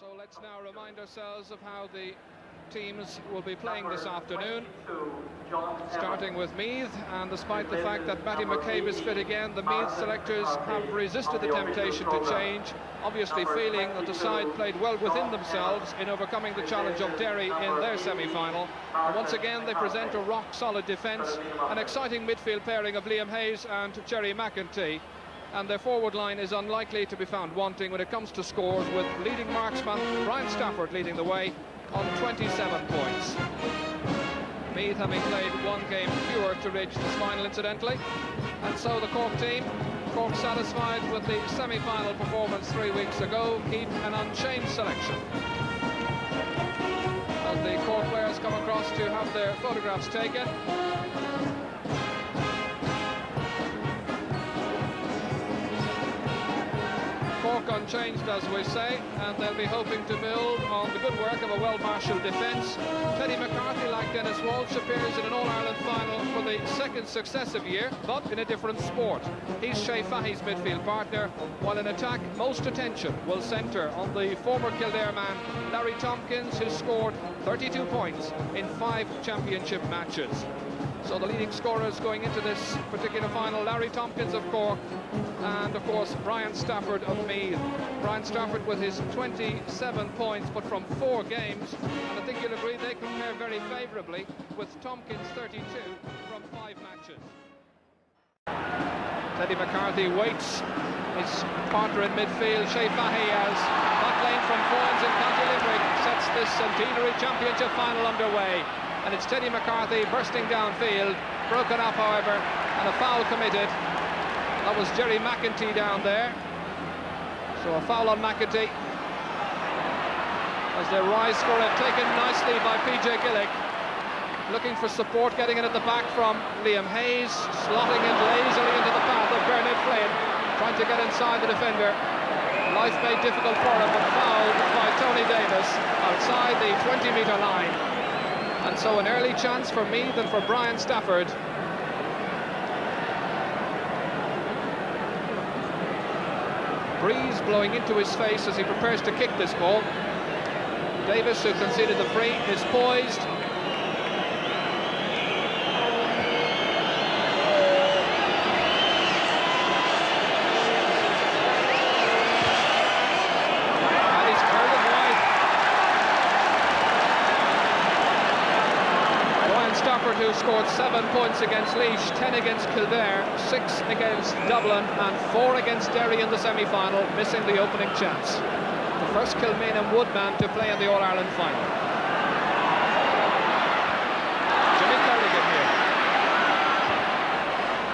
So let's now remind ourselves of how the teams will be playing this afternoon. Starting with Meath, and despite the fact that Matty McCabe is fit again, the Meath selectors have resisted the temptation to change, obviously feeling that the side played well within themselves in overcoming the challenge of Derry in their semi-final. Once again they present a rock-solid defence, an exciting midfield pairing of Liam Hayes and Gerry McEntee, and their forward line is unlikely to be found wanting when it comes to scores, with leading marksman Brian Stafford leading the way on 27 points. Meath having played one game fewer to reach this final, incidentally. And so the Cork team, Cork satisfied with the semi-final performance 3 weeks ago, keep an unchanged selection. As the Cork players come across to have their photographs taken. Cork unchanged, as we say, and they'll be hoping to build on the good work of a well-marshalled defence. Teddy McCarthy, like Dennis Walsh, appears in an All-Ireland final for the second successive year, but in a different sport. He's Shea Fahy's midfield partner, while in attack, most attention will centre on the former Kildare man, Larry Tompkins, who scored 32 points in 5 championship matches. So the leading scorers going into this particular final, Larry Tompkins of Cork, and of course Brian Stafford of Meath. Brian Stafford with his 27 points, but from 4 games, and I think you'll agree they compare very favourably with Tompkins' 32 from 5 matches. Teddy McCarthy waits his partner in midfield, Shea Fahy, as Matt Lane from Foynes in County Limerick sets this centenary championship final underway. And it's Teddy McCarthy bursting downfield, broken up however, and a foul committed. That was Gerry McEntee down there. So a foul on McEntee as they rise for it, taken nicely by PJ Gillick. Looking for support, getting it at the back from Liam Hayes, slotting it lazily into the path of Bernard Flynn, trying to get inside the defender. Life made difficult for him, but fouled by Tony Davis outside the 20-metre line. And so an early chance for Meath and for Brian Stafford. Breeze blowing into his face as he prepares to kick this ball. Davis, who conceded the free, is poised. Stafford, who scored 7 points against Laois, 10 against Kildare, 6 against Dublin and 4 against Derry in the semi-final, missing the opening chance. The first Kilmainham Woodman to play in the All-Ireland final. Jimmy Kerrigan here.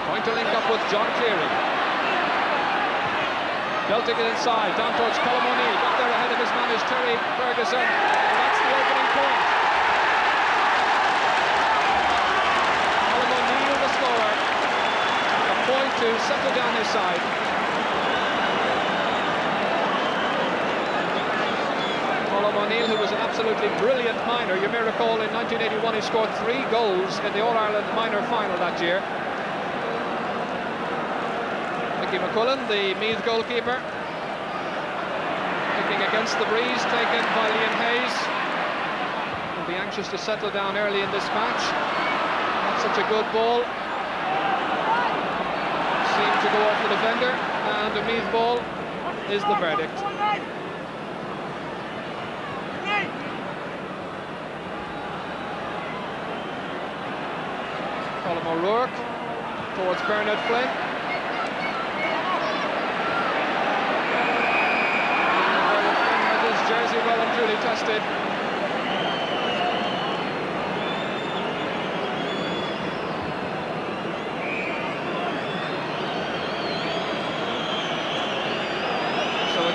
Going to link up with John Cleary. Belting it inside, down towards Colm O'Neill. Got there ahead of his man is Terry Ferguson. And that's the opening point. Point to settle down his side. Colm O'Neill, who was an absolutely brilliant minor. You may recall in 1981 he scored 3 goals in the All-Ireland minor final that year. Mickey McCullen, the Meath goalkeeper, kicking against the breeze, taken by Liam Hayes. He'll be anxious to settle down early in this match. Not such a good ball. Seemed to go off the defender, and a Meath ball is the verdict. Colm O'Rourke towards Bernard Flynn. Bernard Flynn with his jersey well and truly tested.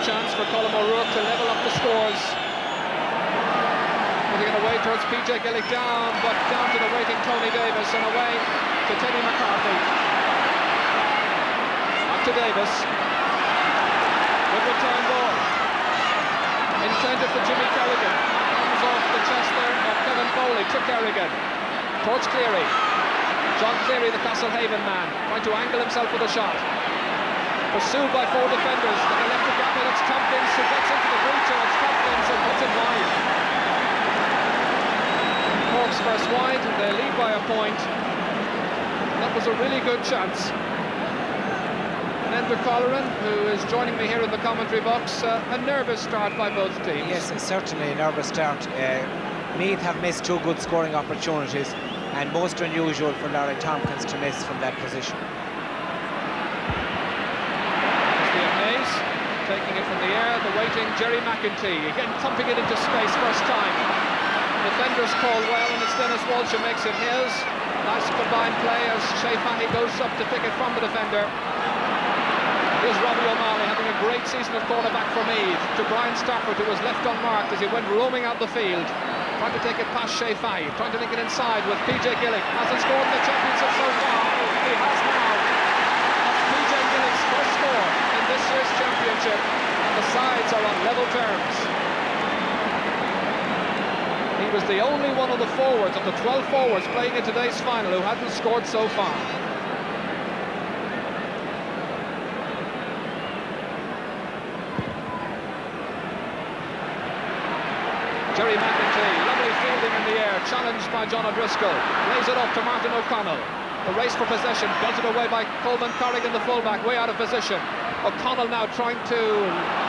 Chance for Colm O'Rourke to level up the scores. Putting it away towards PJ Gillick, down, but down to the waiting Tony Davis, and away to Teddy McCarthy. Back to Davis. Good return ball. Intended for Jimmy Kerrigan. Comes off the chest there of Kevin Foley to Kerrigan. Towards Cleary. John Cleary, the Castlehaven man, trying to angle himself with a shot. Pursued by 4 defenders. They left the gap, and it's Tompkins who gets into the breach, and it's Tompkins who their point. That was a really good chance. And Enda Colleran, who is joining me here in the commentary box, a nervous start by both teams. Yes, certainly a nervous start. Meath have missed 2 good scoring opportunities, and most unusual for Larry Tompkins to miss from that position. Meath taking it from the air, the waiting Jerry McEntee, again thumping it into space first time. Defenders call well, and it's Dennis Walsh who makes it his. Nice combined play as Shea Fanny goes up to pick it from the defender. Here's Robbie O'Malley having a great season at cornerback for Meath, to Brian Stafford, who was left unmarked as he went roaming out the field, trying to take it past Shea Fanny, trying to link it inside with PJ Gillick. Hasn't scored in the championship so far. He has now. That's PJ Gillick's first score in this year's championship, and the sides are on level terms. He was the only one of the forwards, of the 12 forwards playing in today's final, who hadn't scored so far. Jerry McEntee, lovely fielding in the air, challenged by John O'Driscoll, lays it up to Martin O'Connell. The race for possession, belted away by Coleman Corrigan, the fullback, way out of position. O'Connell now trying to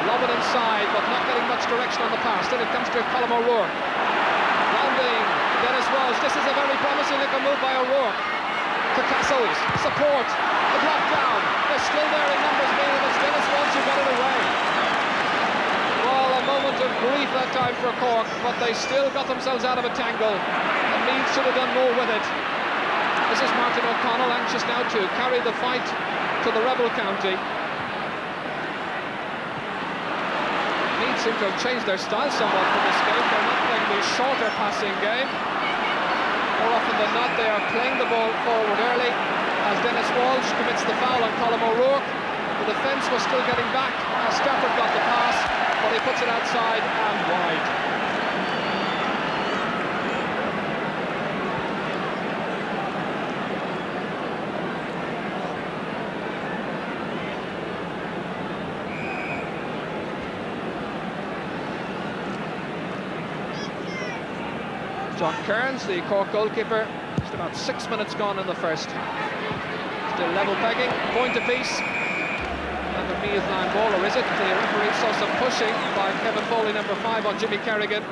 lob it inside, but not getting much direction on the pass. Then it comes to Colm O'Rourke. Rounding Dennis Walsh. This is a very promising little move by O'Rourke. To Castles, support, a drop down. They're still there in numbers, being it's Dennis Walsh who got it away. Well, a moment of grief that time for Cork, but they still got themselves out of a tangle, and Meath should have done more with it. This is Martin O'Connell, anxious now to carry the fight to the rebel county. Meath seem to have changed their style somewhat for this game. They're not playing the shorter passing game. More often than not, they are playing the ball forward early, as Dennis Walsh commits the foul on Colm O'Rourke. The defence was still getting back as Stafford got the pass, but he puts it outside and wide. John Kearns, the Cork goalkeeper, just about 6 minutes gone in the first. Still level pegging, point apiece. And the Meath line ball, or is it? The referee saw some pushing by Kevin Foley, number 5, on Jimmy Kerrigan.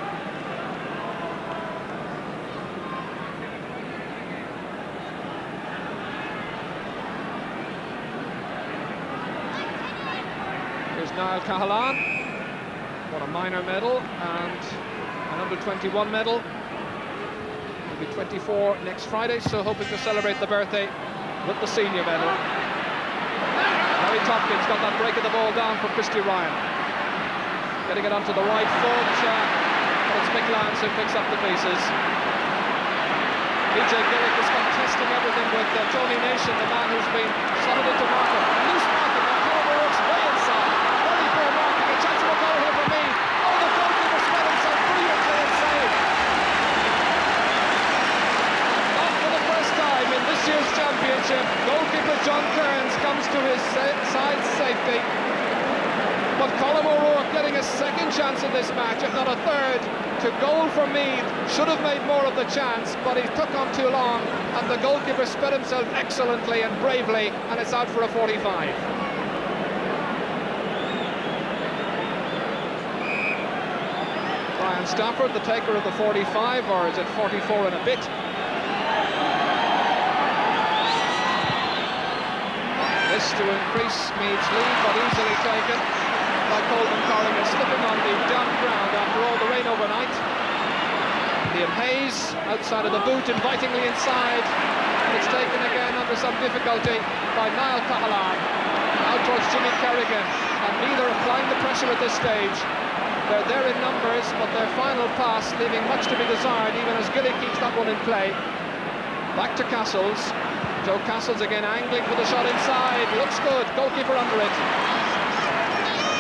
Here's Niall Cahalane, won a minor medal and an under-21 medal. He'll be 24 next Friday, so hoping to celebrate the birthday with the senior medal. Larry Tompkins got that break of the ball down for Christy Ryan. Getting it onto the right foot, but it's Mick Lance who picks up the pieces. PJ Gillick is contesting everything with Tony Nation, the man who's been slotted into marker. Loose marking, and Colm O'Rourke's way inside. Very poor marking, a chance of a goal here for me. Oh, the goalkeeper spread himself brilliantly and saved. Not for the first time in this year's championship, goalkeeper John Kearns comes to his side safety. But Colm O'Rourke getting a second chance in this match, if not a third, to goal for Meath. Should have made more of the chance, but he took on too long, and the goalkeeper spread himself excellently and bravely, and it's out for a 45. Brian Stafford, the taker of the 45, or is it 44 and a bit? This to increase Meath's lead, but easily taken by Coleman Corrigan, slipping on the damp ground after all the rain overnight. Liam Hayes outside of the boot, invitingly inside, and it's taken again under some difficulty by Niall Cahalane. Out towards Jimmy Kerrigan, and neither applying the pressure at this stage. They're there in numbers, but their final pass leaving much to be desired, even as Gilly keeps that one in play. Back to Castles. Joe Castles again angling for the shot inside. Looks good, goalkeeper under it.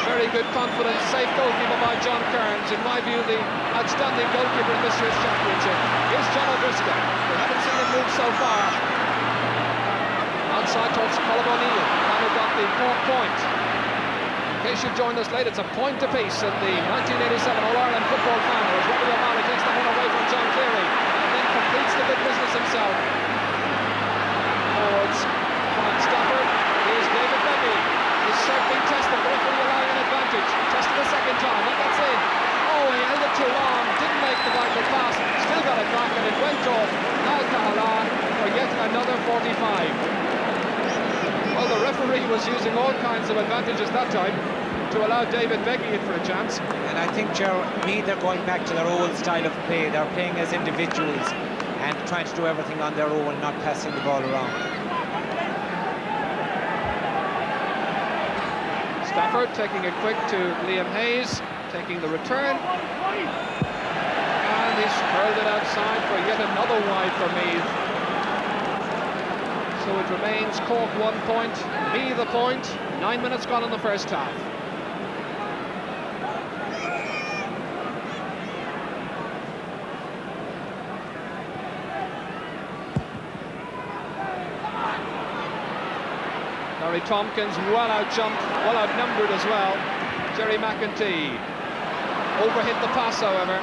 Very good, confident, safe goalkeeper by John Kearns. In my view, the outstanding goalkeeper in this year's championship. Here's John O'Driscoll. We haven't seen him move so far. Outside towards Colm O'Neill, and who got the Cork point. In case you've joined us late, it's a point apiece in the 1987 All-Ireland football final, as Robbie O'Malley takes the one away from John Cleary, and then completes the good business himself. Forwards, Brian Stafford. Here's David Becky. His shot being tested, the referee allowing an advantage. Tested a second time, he gets in. Oh, he held it too long, didn't make the vital pass, still got it back, and it went off Al Kahala for yet another 45. Well, the referee was using all kinds of advantages that time to allow David Becky in for a chance. And I think Meath are going back to their old style of play. They're playing as individuals and trying to do everything on their own, not passing the ball around. Stafford taking it quick to Liam Hayes, taking the return. And he's hurled it outside for yet another wide for Meath. So it remains Cork 1 point, Meath a point. 9 minutes gone in the first half. Larry Tompkins well out-jumped, well outnumbered as well. Jerry McEntee overhit the pass, however.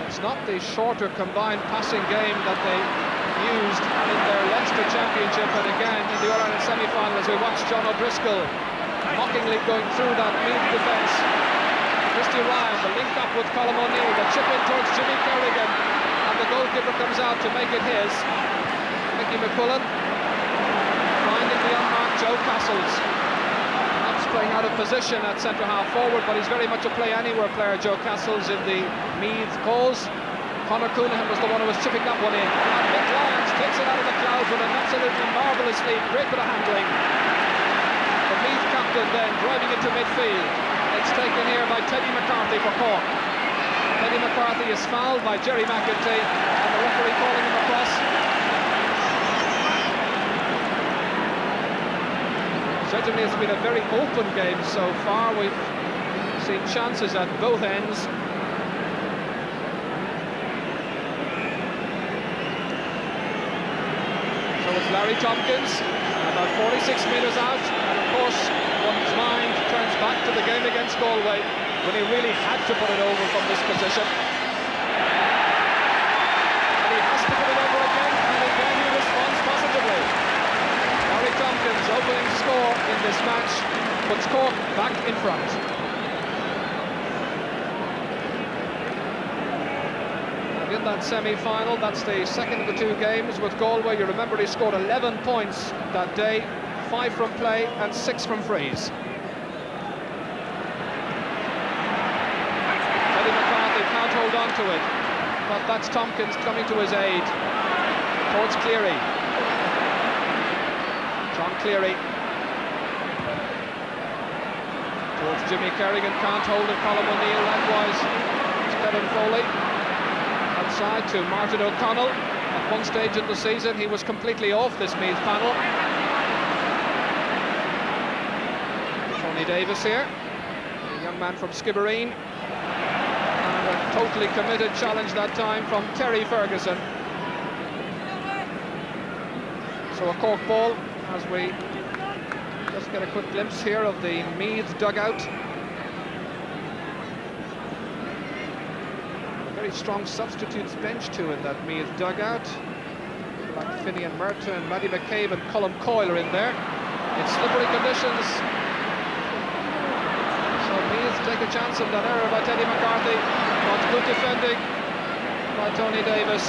It's not the shorter combined passing game that they used in their Leinster Championship, and again in the All-Ireland semi-final as we watch John O'Driscoll mockingly going through that Meath defence. Christy Ryan, the link up with Colm O'Neill, the chip in towards Jimmy Kerrigan, and the goalkeeper comes out to make it his. Mickey McCullen finding the unmarked Joe Castles. Perhaps playing out of position at centre half forward, but he's very much a play anywhere player, Joe Castles, in the Meath cause. Conor Coonahan was the one who was chipping that one in. And Mick Lyons takes it out of the clouds with an absolutely marvellous lead. Great bit of handling. The Meath captain then driving into midfield. It's taken here by Teddy McCarthy for Cork. Teddy McCarthy is fouled by Jerry McEntee, and the referee calling him across. Certainly it's been a very open game so far. We've seen chances at both ends. So it's Larry Tompkins, about 46 metres out, and of course one's mind turns back to the game against Galway when he really had to put it over from this position. And he has to put it over again, and again he responds positively. Larry Tompkins, opening score in this match, puts Cork back in front. In that semi-final, that's the second of the two games with Galway. You remember he scored 11 points that day, 5 from play and 6 from frees. Teddy McCarthy can't hold on to it, but that's Tompkins coming to his aid towards Cleary. John Cleary towards Jimmy Kerrigan, can't hold it. Colm O'Neill likewise. It's Kevin Foley outside to Martin O'Connell. At one stage in the season he was completely off this Meath panel. Tony Davis here, a young man from Skibbereen, and a totally committed challenge that time from Terry Ferguson. So a Cork ball, as we just get a quick glimpse here of the Meath dugout. Very strong substitutes bench too in that Meath dugout. Like Finian Murta and Matty McCabe and Colm Coyle are in there. It's slippery conditions. So Meath take a chance of that error by Teddy McCarthy. But good defending by Tony Davis.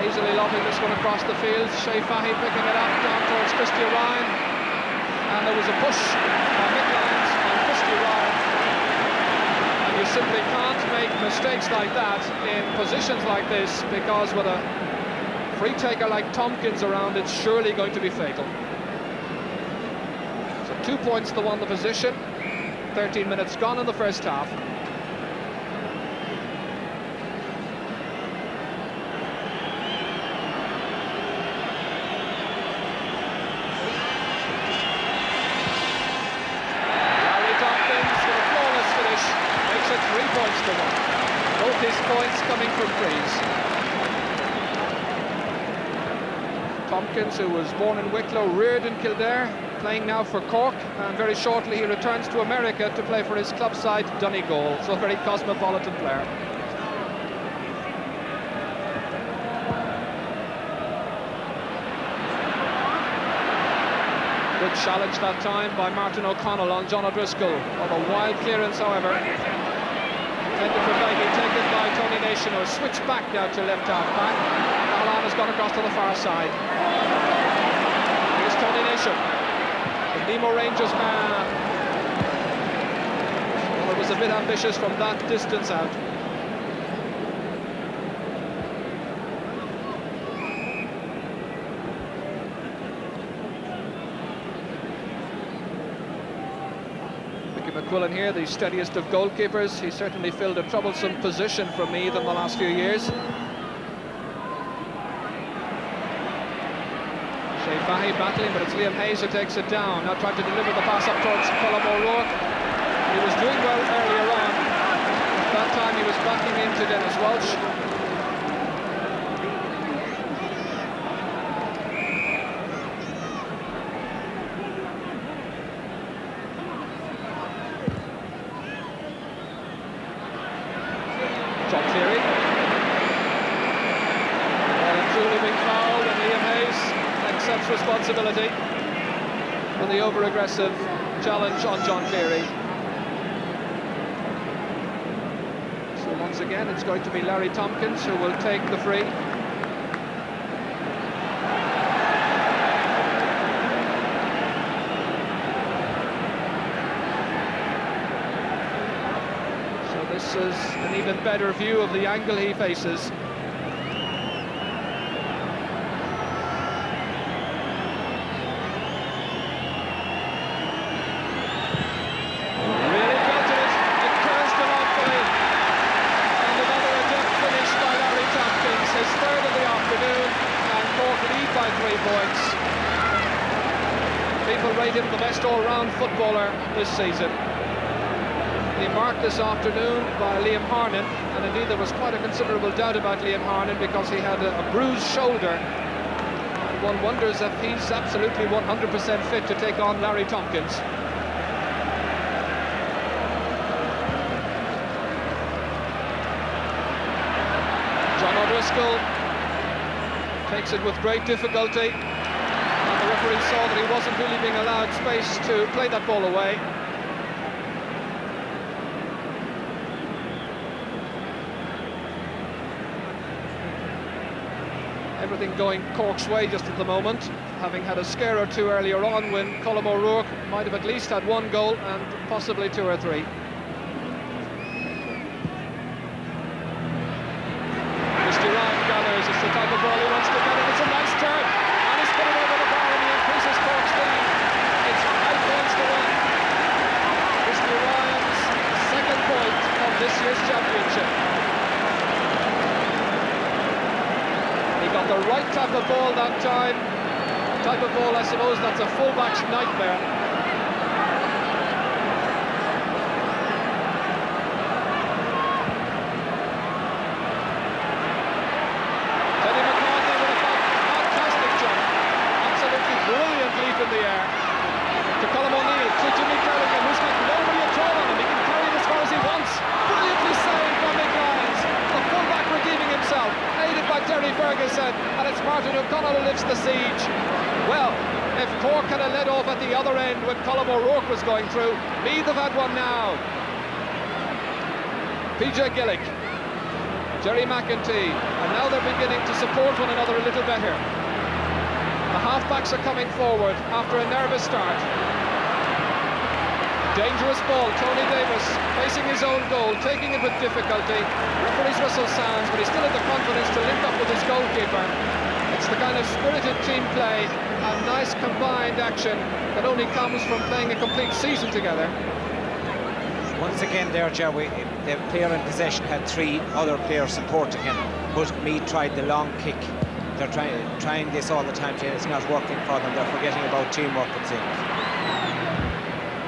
Easily lobbing this one across the field. Shea Fahy picking it up down towards Christy Ryan. And there was a push by Mick Lyons on Christy Ryan. And you simply can't make mistakes like that in positions like this, because with a free taker like Tompkins around, it's surely going to be fatal. So 2 points to won the position. 13 minutes gone in the first half. Tompkins, who was born in Wicklow, reared in Kildare, playing now for Cork, and very shortly he returns to America to play for his club side, Donegal. So a very cosmopolitan player. Good challenge that time by Martin O'Connell on John O'Driscoll. On a wild clearance, however. Intended for Beatty, taken by Tony Nation, who has switched back now to left half back. Alan has gone across to the far side. Here's Tony Nation, the Nemo Rangers man. Well, it was a bit ambitious from that distance out. McQuillan here, the steadiest of goalkeepers. He certainly filled a troublesome position for Meath in the last few years. Shea Fahy battling, but it's Liam Hayes who takes it down. Now trying to deliver the pass up towards Colm O'Rourke. He was doing well earlier on. At that time he was backing into Dennis Welch. Responsibility for the over-aggressive challenge on John Cleary. So once again it's going to be Larry Tompkins who will take the free. So this is an even better view of the angle he faces. People rate him the best all-round footballer this season. He marked this afternoon by Liam Harnan, and indeed there was quite a considerable doubt about Liam Harnan because he had a bruised shoulder, and one wonders if he's absolutely 100% fit to take on Larry Tompkins. John O'Driscoll takes it with great difficulty. The referee saw that he wasn't really being allowed space to play that ball away. Everything going Cork's way just at the moment, having had a scare or two earlier on when Colm O'Rourke might have at least had one goal and possibly two or three. Mr. Ryan gathers, it's the type of ball he wants to get, and it's a nice turn. Put it over the bar and he increases Cork's lead. It's 5 points to 1. Mr. Ryan's second point of this year's championship. He got the right type of ball that time. Type of ball, I suppose, that's a fullback's nightmare. In the air to Colm O'Neill, to Jimmy Kerrigan, who's got nobody at all on him. He can carry it as far as he wants. Brilliantly saved from Mick Lyons. The fullback redeeming himself, aided by Terry Ferguson, and it's Martin O'Connell who lifts the siege. Well, if Cork had a let off at the other end when Colm O'Rourke was going through, Meath have had one now. PJ Gillick, Jerry McEntee, and now they're beginning to support one another a little better. The half-backs are coming forward after a nervous start. Dangerous ball, Tony Davis facing his own goal, taking it with difficulty. Referee's whistle sounds, but he's still had the confidence to link up with his goalkeeper. It's the kind of spirited team play and nice combined action that only comes from playing a complete season together. Once again there, Joey, the player in possession had 3 other players supporting him, but Meath tried the long kick. They're trying this all the time, and it's not working for them. They're forgetting about teamwork, it seems.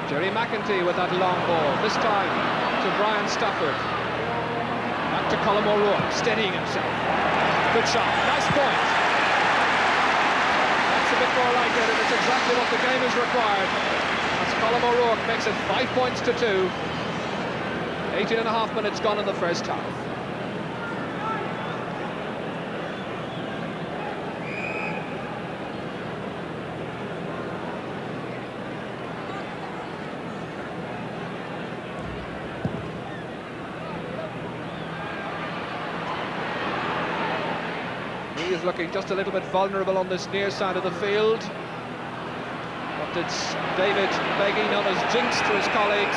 Jerry McEntee with that long ball, this time to Brian Stafford. Back to Colm O'Rourke, steadying himself. Good shot, nice point. bit more like it, and it's exactly what the game is required. As Colm O'Rourke makes it 5 points to 2. 18.5 minutes gone in the first half. He is looking just a little bit vulnerable on this near side of the field. What did David Beggy, known as Jinx to his colleagues,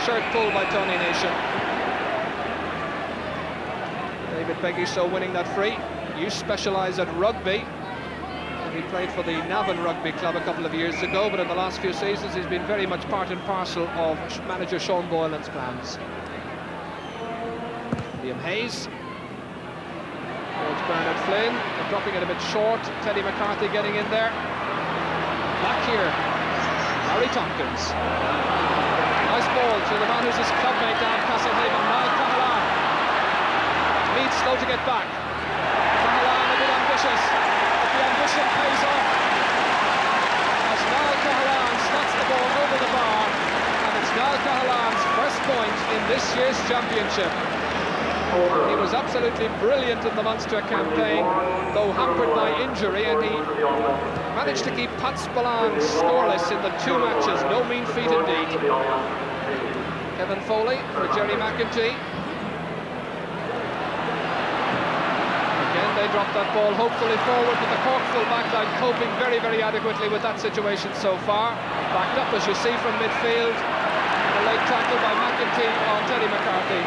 shirt pulled by Tony Nation. David Beggy so winning that free. You specialise at rugby. He played for the Navan Rugby Club a couple of years ago, but in the last few seasons he's been very much part and parcel of manager Sean Boylan's plans. Liam Hayes. Towards Bernard Flynn. They're dropping it a bit short. Teddy McCarthy getting in there. Back here. Larry Tompkins. Nice ball to the man who's his clubmate down Castlehaven, Niall Cahalane. Meath slow to get back. Cahalane a bit ambitious, but the ambition pays off. As Niall Cahalane slots the ball over the bar, and it's Niall Cahalane's first point in this year's championship. He was absolutely brilliant in the Munster campaign, though hampered by injury, and he managed to keep Pat Spillane scoreless in the 2 matches. No mean feat indeed. Kevin Foley for Jerry McEntee. Again, they dropped that ball hopefully forward, but the Cork full backline coping very, very adequately with that situation so far. Backed up, as you see, from midfield. A late tackle by McEntee on Teddy McCarthy.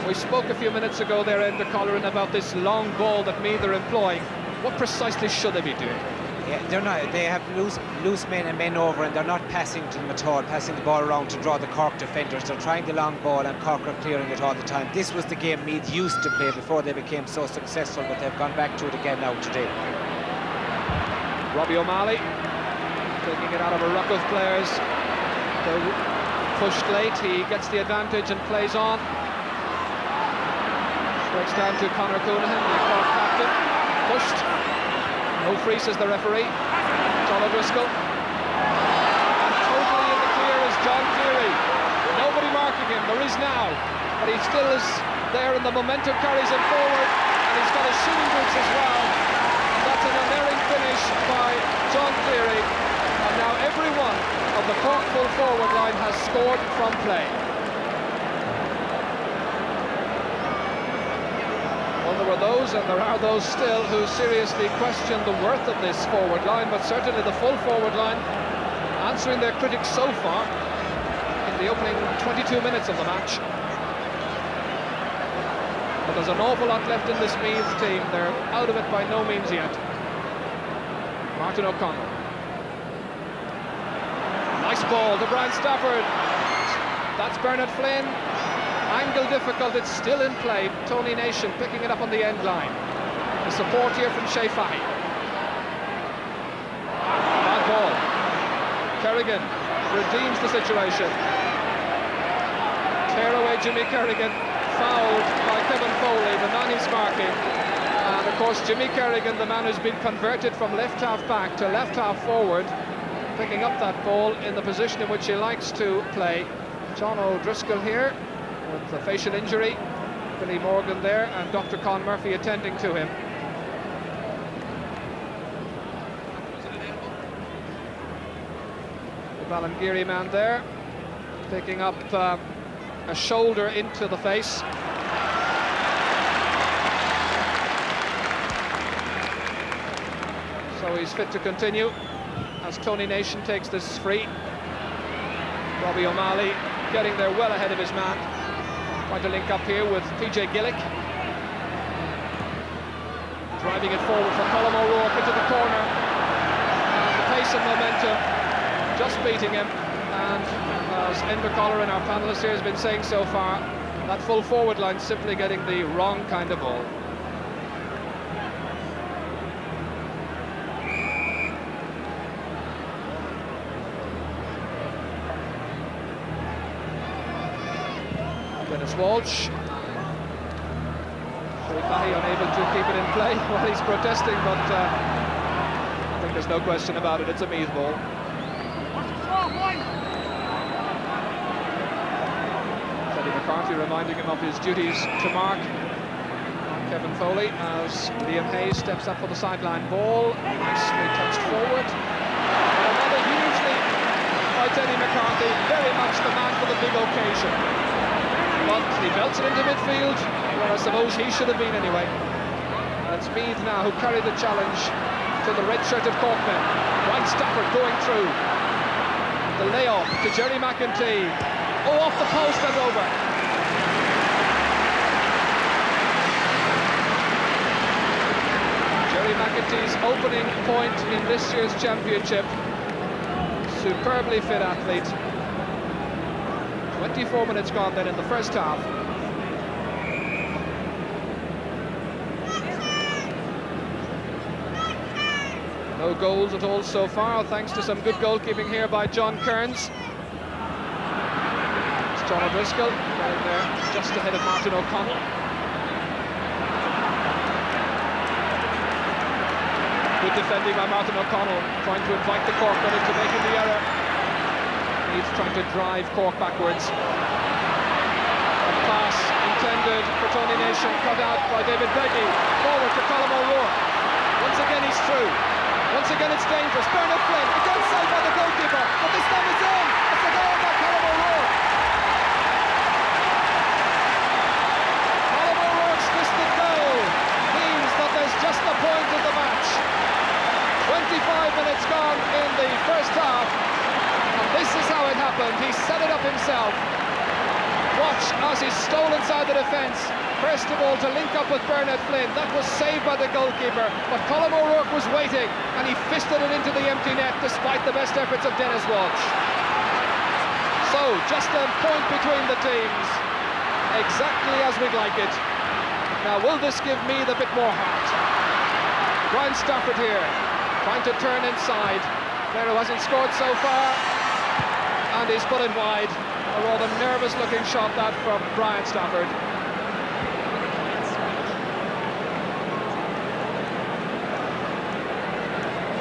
We spoke a few minutes ago there, Enda Colleran, about this long ball that Meath are employing. What precisely should they be doing? Yeah, they're not. They have loose men and men over, and they're not passing to them at all, passing the ball around to draw the Cork defenders. They're trying the long ball, and Cork are clearing it all the time. This was the game Meath used to play before they became so successful, but they've gone back to it again now today. Robbie O'Malley taking it out of a ruck of players. They're pushed late. He gets the advantage and plays on. Breaks down to Conor Coonahan, the Cork captain. Pushed. No free, says the referee. John O'Driscoll. And totally in the clear is John Cleary. Nobody marking him. There is now. But he still is there, and the momentum carries him forward. And he's got his shooting boots as well. And that's an unerring finish by John Cleary. And now every one of the Cork full forward line has scored from play. There were those, and there are those still, who seriously question the worth of this forward line, but certainly the full forward line answering their critics so far in the opening 22 minutes of the match. But there's an awful lot left in this Meath team. They're out of it by no means yet. Martin O'Connell. Nice ball to Brian Stafford. That's Bernard Flynn. Angle difficult, it's still in play. Tony Nation picking it up on the end line. The support here from Shea Fahy. Bad ball. Kerrigan redeems the situation. Tear away Jimmy Kerrigan, fouled by Kevin Foley, the man he's marking. And of course Jimmy Kerrigan, the man who's been converted from left half back to left half forward, picking up that ball in the position in which he likes to play. John O'Driscoll here with a facial injury. Billy Morgan there, and Dr. Con Murphy attending to him. The Ballingeary man there, picking up a shoulder into the face. So he's fit to continue as Tony Nation takes this free. Robbie O'Malley getting there well ahead of his man. Trying to link up here with PJ Gillick. Driving it forward for Colm O'Rourke into the corner. And the pace and momentum just beating him. And as Enda Colleran, our panellist here, has been saying so far, that full forward line simply getting the wrong kind of ball. Dennis Walsh. Fahy unable to keep it in play while he's protesting, but I think there's no question about it. It's a Meath ball. Teddy McCarthy reminding him of his duties to mark Kevin Foley as Liam Hayes steps up for the sideline ball. Nicely touched forward. And another hugely by Teddy McCarthy, very much the man for the big occasion. But he belts it into midfield, where I suppose he should have been anyway. And it's Meath now who carry the challenge to the red-shirted Corkmen. Ryan Stafford going through. The layoff to Jerry McEntee. Oh, off the post and over. Jerry McEntee's opening point in this year's championship. Superbly fit athlete. 24 minutes gone then in the first half. No goals at all so far, thanks to some good goalkeeping here by John Kearns. It's John O'Driscoll getting there just ahead of Martin O'Connell. Good defending by Martin O'Connell, trying to invite the Cork men into making the error. He's trying to drive Cork backwards. A pass intended for Tony Nation, cut out by David Beggy. Forward to Colm O'Rourke. Once again he's through. Once again it's dangerous. Bernard Flynn, again saved by the goalkeeper, but this time it's in. It's a goal by Colm O'Rourke. Colm O'Rourke's fisted goal means that there's just a point in the match. 25 minutes gone in the first half. And this is how it happened. He set it up himself. Watch as he stole inside the defence. First of all, to link up with Bernard Flynn. That was saved by the goalkeeper. But Colm O'Rourke was waiting, and he fisted it into the empty net despite the best efforts of Dennis Walsh. So, just a point between the teams. Exactly as we'd like it. Now, will this give Meath a bit more heart? Brian Stafford here, trying to turn inside. Player who hasn't scored so far. And he's put it wide. A rather nervous-looking shot that from Brian Stafford.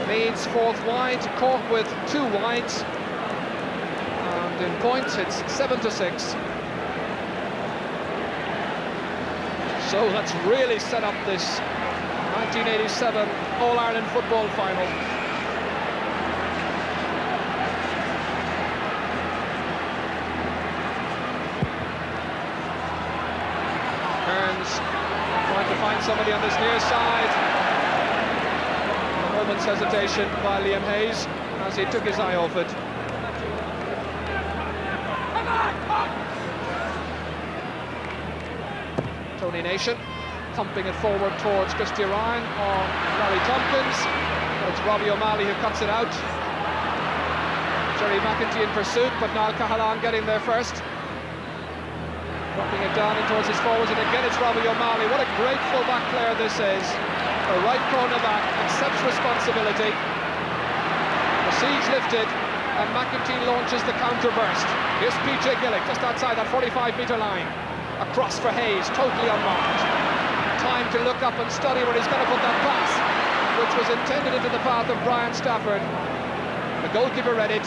Meath's fourth wide, Cork with 2 wides. And in points, it's 7-6. So let's really set up this 1987 All-Ireland football final. Trying to find somebody on this near side. A moment's hesitation by Liam Hayes as he took his eye off it. Tony Nation thumping it forward towards Christy Ryan or Larry Tompkins. But it's Robbie O'Malley who cuts it out. Jerry McEntee in pursuit, but Niall Cahalane getting there first. Dropping it down in towards his forwards, and again it's Robbie O'Malley. What a great full-back player this is. A right corner back, accepts responsibility. The siege lifted, and McEntee launches the counter burst. Here's PJ Gillick, just outside that 45-metre line. Across for Hayes, totally unmarked. Time to look up and study where he's going to put that pass, which was intended into the path of Brian Stafford. The goalkeeper read it.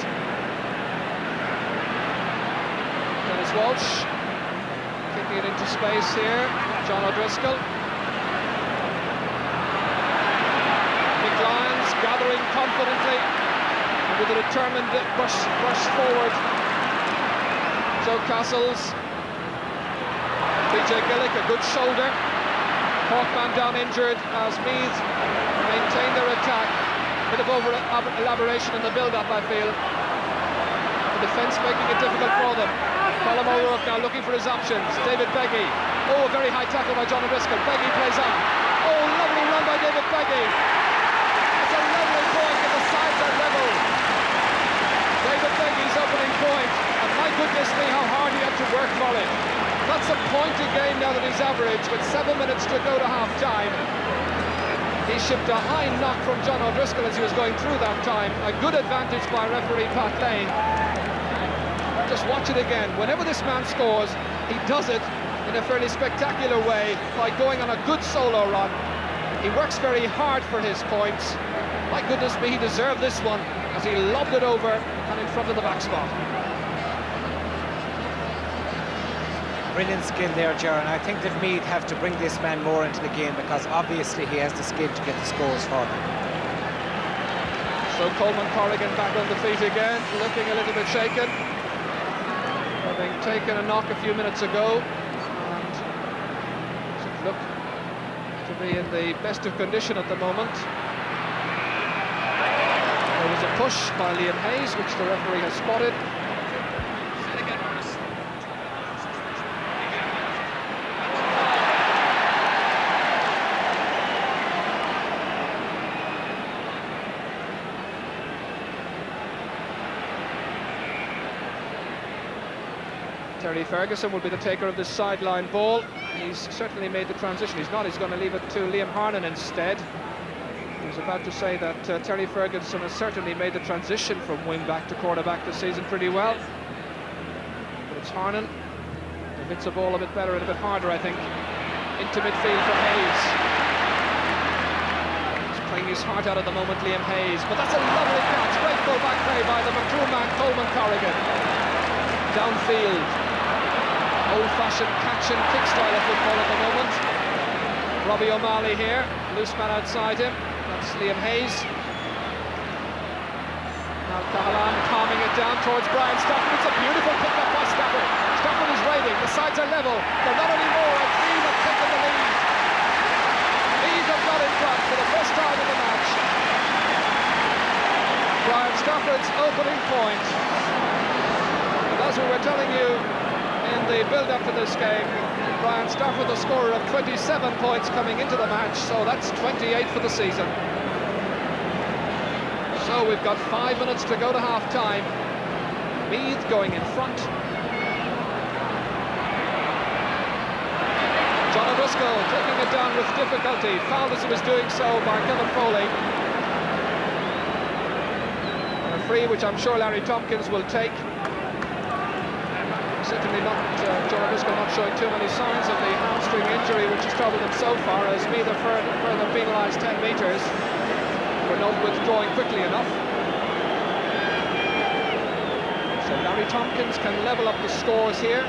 Dennis Walsh kicking it into space here. John O'Driscoll. Mick Lyons gathering confidently and with a determined rush forward. Joe Castles. PJ Gillick, a good shoulder. Cork man down injured as Meath maintain their attack. Bit of over-elaboration in the build-up, I feel. The defence making it difficult for them. Colm O'Rourke now looking for his options. David Beggy. Oh, a very high tackle by John O'Driscoll. Beggy plays on. Oh, lovely run by David Beggy. It's a lovely point, and the sides are level. David Beggy's opening point, and my goodness me, how hard he had to work for it. That's a point a game now that he's averaged, with 7 minutes to go to half-time. He shipped a high knock from John O'Driscoll as he was going through that time. A good advantage by referee Pat Lane. Just watch it again. Whenever this man scores, he does it in a fairly spectacular way by going on a good solo run. He works very hard for his points. My goodness me, he deserved this one as he lobbed it over and in front of the back spot. Brilliant skill there, Gerard. I think that Meath have to bring this man more into the game because obviously he has the skill to get the scores for them. So Coleman Corrigan back on the feet again, looking a little bit shaken. Having taken a knock a few minutes ago and should look to be in the best of condition at the moment. There was a push by Liam Hayes, which the referee has spotted. Terry Ferguson will be the taker of this sideline ball. He's certainly made the transition. He's not, he's going to leave it to Liam Harnan instead. I was about to say that Terry Ferguson has certainly made the transition from wing-back to quarterback this season pretty well. But it's Harnan who hits the ball a bit better and a bit harder, I think. Into midfield for Hayes. He's playing his heart out at the moment, Liam Hayes. But that's a lovely catch. Great full-back play by the Macroom man, Coleman Corrigan. Downfield. Old-fashioned catch and kick style of football at the moment. Robbie O'Malley here, loose man outside him. That's Liam Hayes. Now Cahalane calming it down towards Brian Stafford. It's a beautiful pick-up by Stafford. Stafford is waiting. The sides are level. They're not anymore. And Meath have taken the lead. Meath have got in front for the first time in the match. Brian Stafford's opening point. And as we were telling you in the build-up to this game, Brian Stafford, the scorer of 27 points coming into the match, so that's 28 for the season. So we've got 5 minutes to go to half-time. Meath going in front. John O'Driscoll taking it down with difficulty, fouled as he was doing so by Kevin Foley. And a free which I'm sure Larry Tompkins will take. Certainly not, John O'Driscoll not showing too many signs of the hamstring injury which has troubled him so far, as Meath are further penalised 10 metres for not withdrawing quickly enough. So Larry Tompkins can level up the scores here.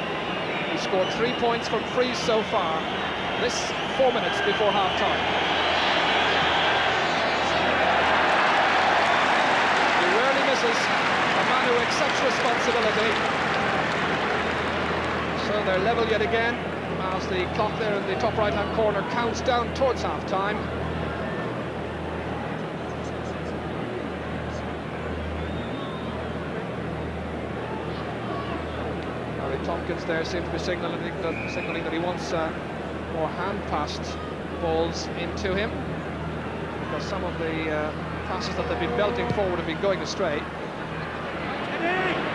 He scored 3 points from frees so far. This 4 minutes before half-time. He rarely misses a man who accepts responsibility. So they're level yet again as the clock there in the top right-hand corner counts down towards half-time. Larry Tompkins there seems to be signalling that he wants more hand-passed balls into him, because some of the passes that they've been belting forward have been going astray.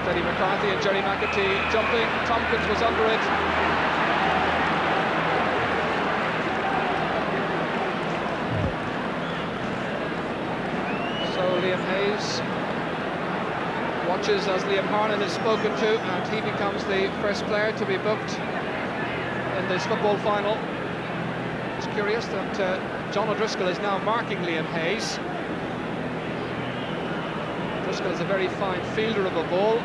Teddy McCarthy and Jerry McAtee jumping. Tompkins was under it. So Liam Hayes watches as Liam Harnan is spoken to, and he becomes the first player to be booked in this football final. It's curious that John O'Driscoll is now marking Liam Hayes. O'Driscoll is a very fine fielder of a ball.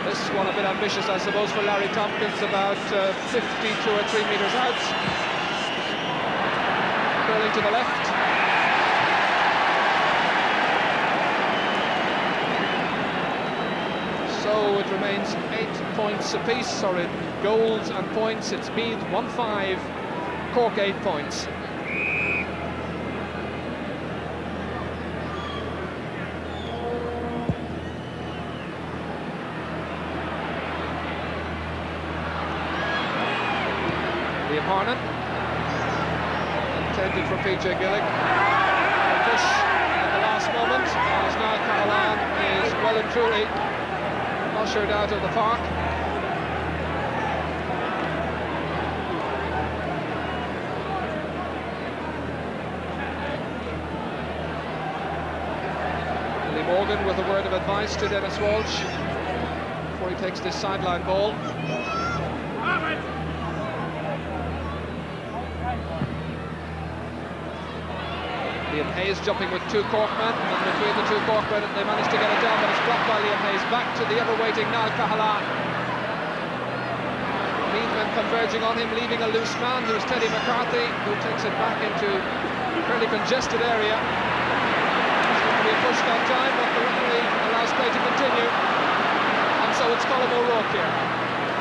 This one a bit ambitious, I suppose, for Larry Tompkins, about 52 or 3 metres out. Curling to the left. So it remains 8 points apiece, or in goals and points. It's Meath 1-5, Cork 8 points. Harnan, intended for PJ Gillick. A push at the last moment, as now Cahalane is well and truly ushered out of the park. Lee Morgan in with a word of advice to Dennis Walsh before he takes this sideline ball. Liam Hayes jumping with two Corkmen, and between the two Corkmen they managed to get it down, but it's blocked by Liam Hayes. Back to the ever-waiting Niall Cahalane. Meath men converging on him, leaving a loose man who's Teddy McCarthy, who takes it back into a fairly congested area. It's going to be a push that time, but the referee allows play to continue. And so it's Colm O'Rourke here,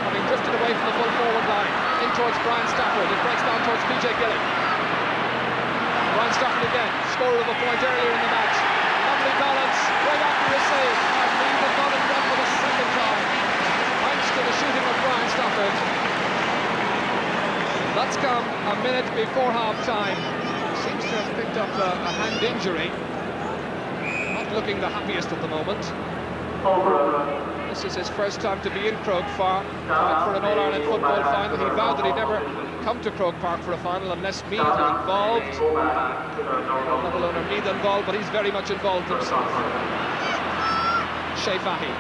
having drifted away from the full forward line, in towards Brian Stafford. It breaks down towards PJ Gillick. Brian Stafford again, scorer of a point earlier in the match. Lovely balance, right after his save, and Meath have gone in front for the second time, thanks to the shooting of Brian Stafford. That's come a minute before half-time. Seems to have picked up a hand injury. Not looking the happiest at the moment. This is his first time to be in Croke Park for an All-Ireland football final. He vowed that he'd never come to Croke Park for a final unless Meath was involved. Not alone are Meath involved, but he's very much involved himself. Shea Fahy.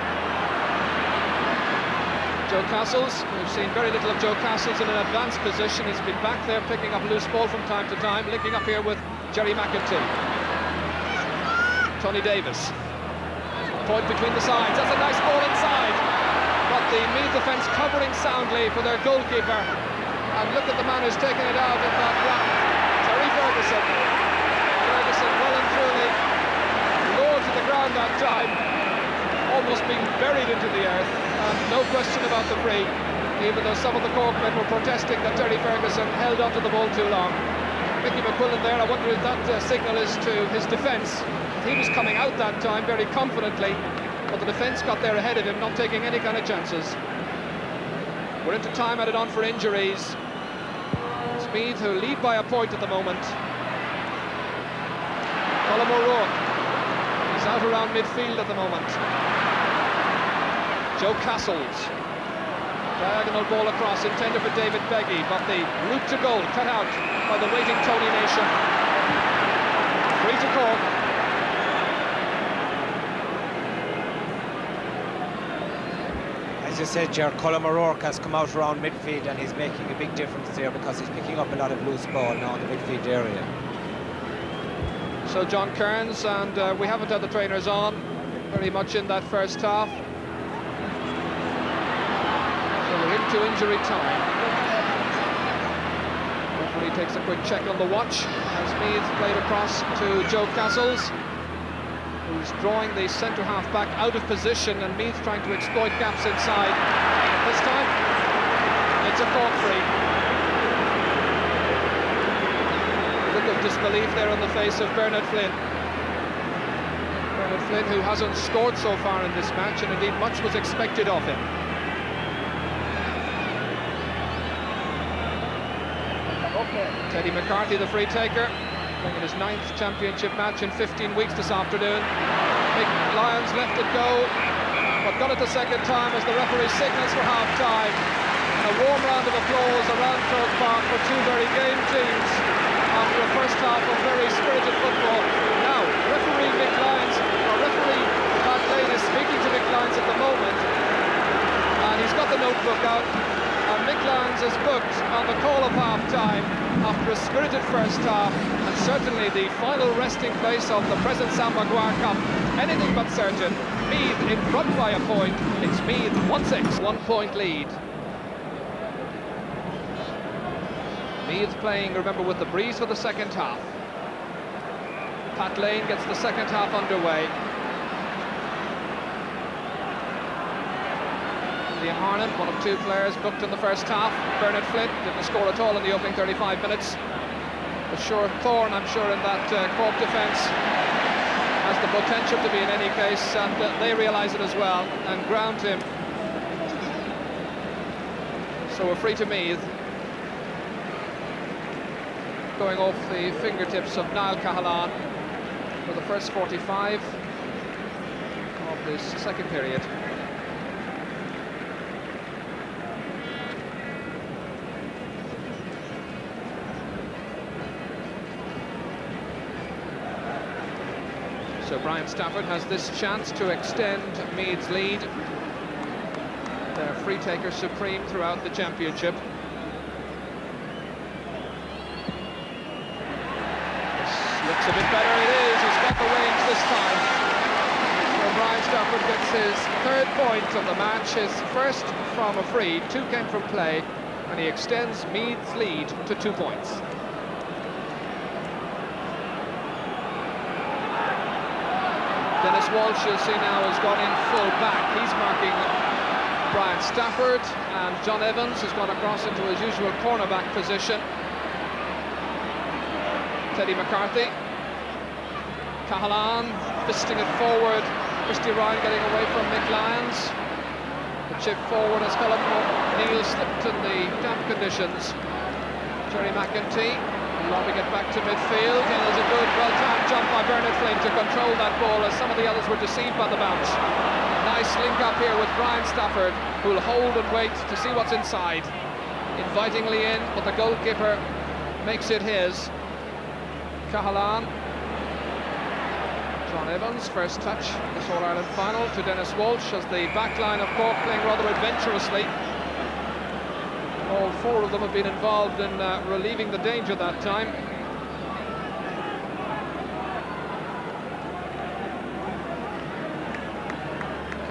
Joe Castles, we've seen very little of Joe Castles in an advanced position. He's been back there picking up loose ball from time to time, linking up here with Jerry McEntee. Tony Davis. Point between the sides, that's a nice ball inside, but the Meath defence covering soundly for their goalkeeper, and look at the man who's taken it out in that block, Terry Ferguson. Ferguson well and truly lowered to the ground that time, almost being buried into the earth, and no question about the free, even though some of the Corkmen were protesting that Terry Ferguson held onto the ball too long. Mickey McQuillan there, I wonder if that signal is to his defence. He was coming out that time very confidently, but the defence got there ahead of him, not taking any kind of chances. We're into time added on for injuries. It's Meath who lead by a point at the moment. Colm O'Rourke, he's out around midfield at the moment. Joe Castles, diagonal ball across, intended for David Beggy, but the route to goal cut out by the waiting Tony Nation. Free to Cork. As you said, Ger, Colm O'Rourke has come out around midfield and he's making a big difference there because he's picking up a lot of loose ball now in the midfield area. So John Kearns, and we haven't had the trainers on very much in that first half. So we're into injury time. Referee takes a quick check on the watch as Meath played across to Joe Castles, who's drawing the centre half back out of position, and Meath trying to exploit gaps inside. This time, it's a Cork free. Look of disbelief there on the face of Bernard Flynn. Bernard Flynn, who hasn't scored so far in this match, and indeed much was expected of him. Teddy McCarthy, the free taker, playing in his 9th championship match in 15 weeks this afternoon. Mick Lyons left it go, but got it the second time as the referee signals for half-time. A warm round of applause around Croke Park for two very game teams after a first half of very spirited football. Now, referee Mick Lyons, or referee Pat Lane is speaking to Mick Lyons at the moment, and he's got the notebook out. And Mick Lyons is booked on the call of half-time after a spirited first half, and certainly the final resting place of the present Sam Maguire Cup. Anything but certain. Meath in front by a point. It's Meath 1-6, 1 point lead. Meath playing, remember, with the breeze for the second half. Pat Lane gets the second half underway. Liam Harnan, one of two players booked in the first half. Bernard Flynn didn't score at all in the opening 35 minutes. But sure, Thorne, I'm sure, in that Cork defence has the potential to be in any case, and they realise it as well and ground him. So we're free to Meath. Going off the fingertips of Niall Cahalane for the first 45 of this second period. So Brian Stafford has this chance to extend Meath's lead. They're free taker supreme throughout the championship. This looks a bit better. It is. He's got the range this time. So Brian Stafford gets his third point of the match, his first from a free. 2 came from play, and he extends Meath's lead to 2 points. Dennis Walsh, you'll see now, has gone in full back. He's marking Brian Stafford, and John Evans has gone across into his usual cornerback position. Teddy McCarthy. Cahalane fisting it forward. Christy Ryan getting away from Mick Lyons. The chip forward as Colin O'Neill slipped in the damp conditions. Jerry McEntee lobbing it back to midfield, and there's a good, well-timed jump by Bernard Flynn to control that ball as some of the others were deceived by the bounce. Nice link up here with Brian Stafford, who'll hold and wait to see what's inside. Invitingly in, but the goalkeeper makes it his. Cahalane. John Evans, first touch in this All-Ireland final to Dennis Walsh, as the back line of Cork playing rather adventurously. All 4 of them have been involved in relieving the danger that time.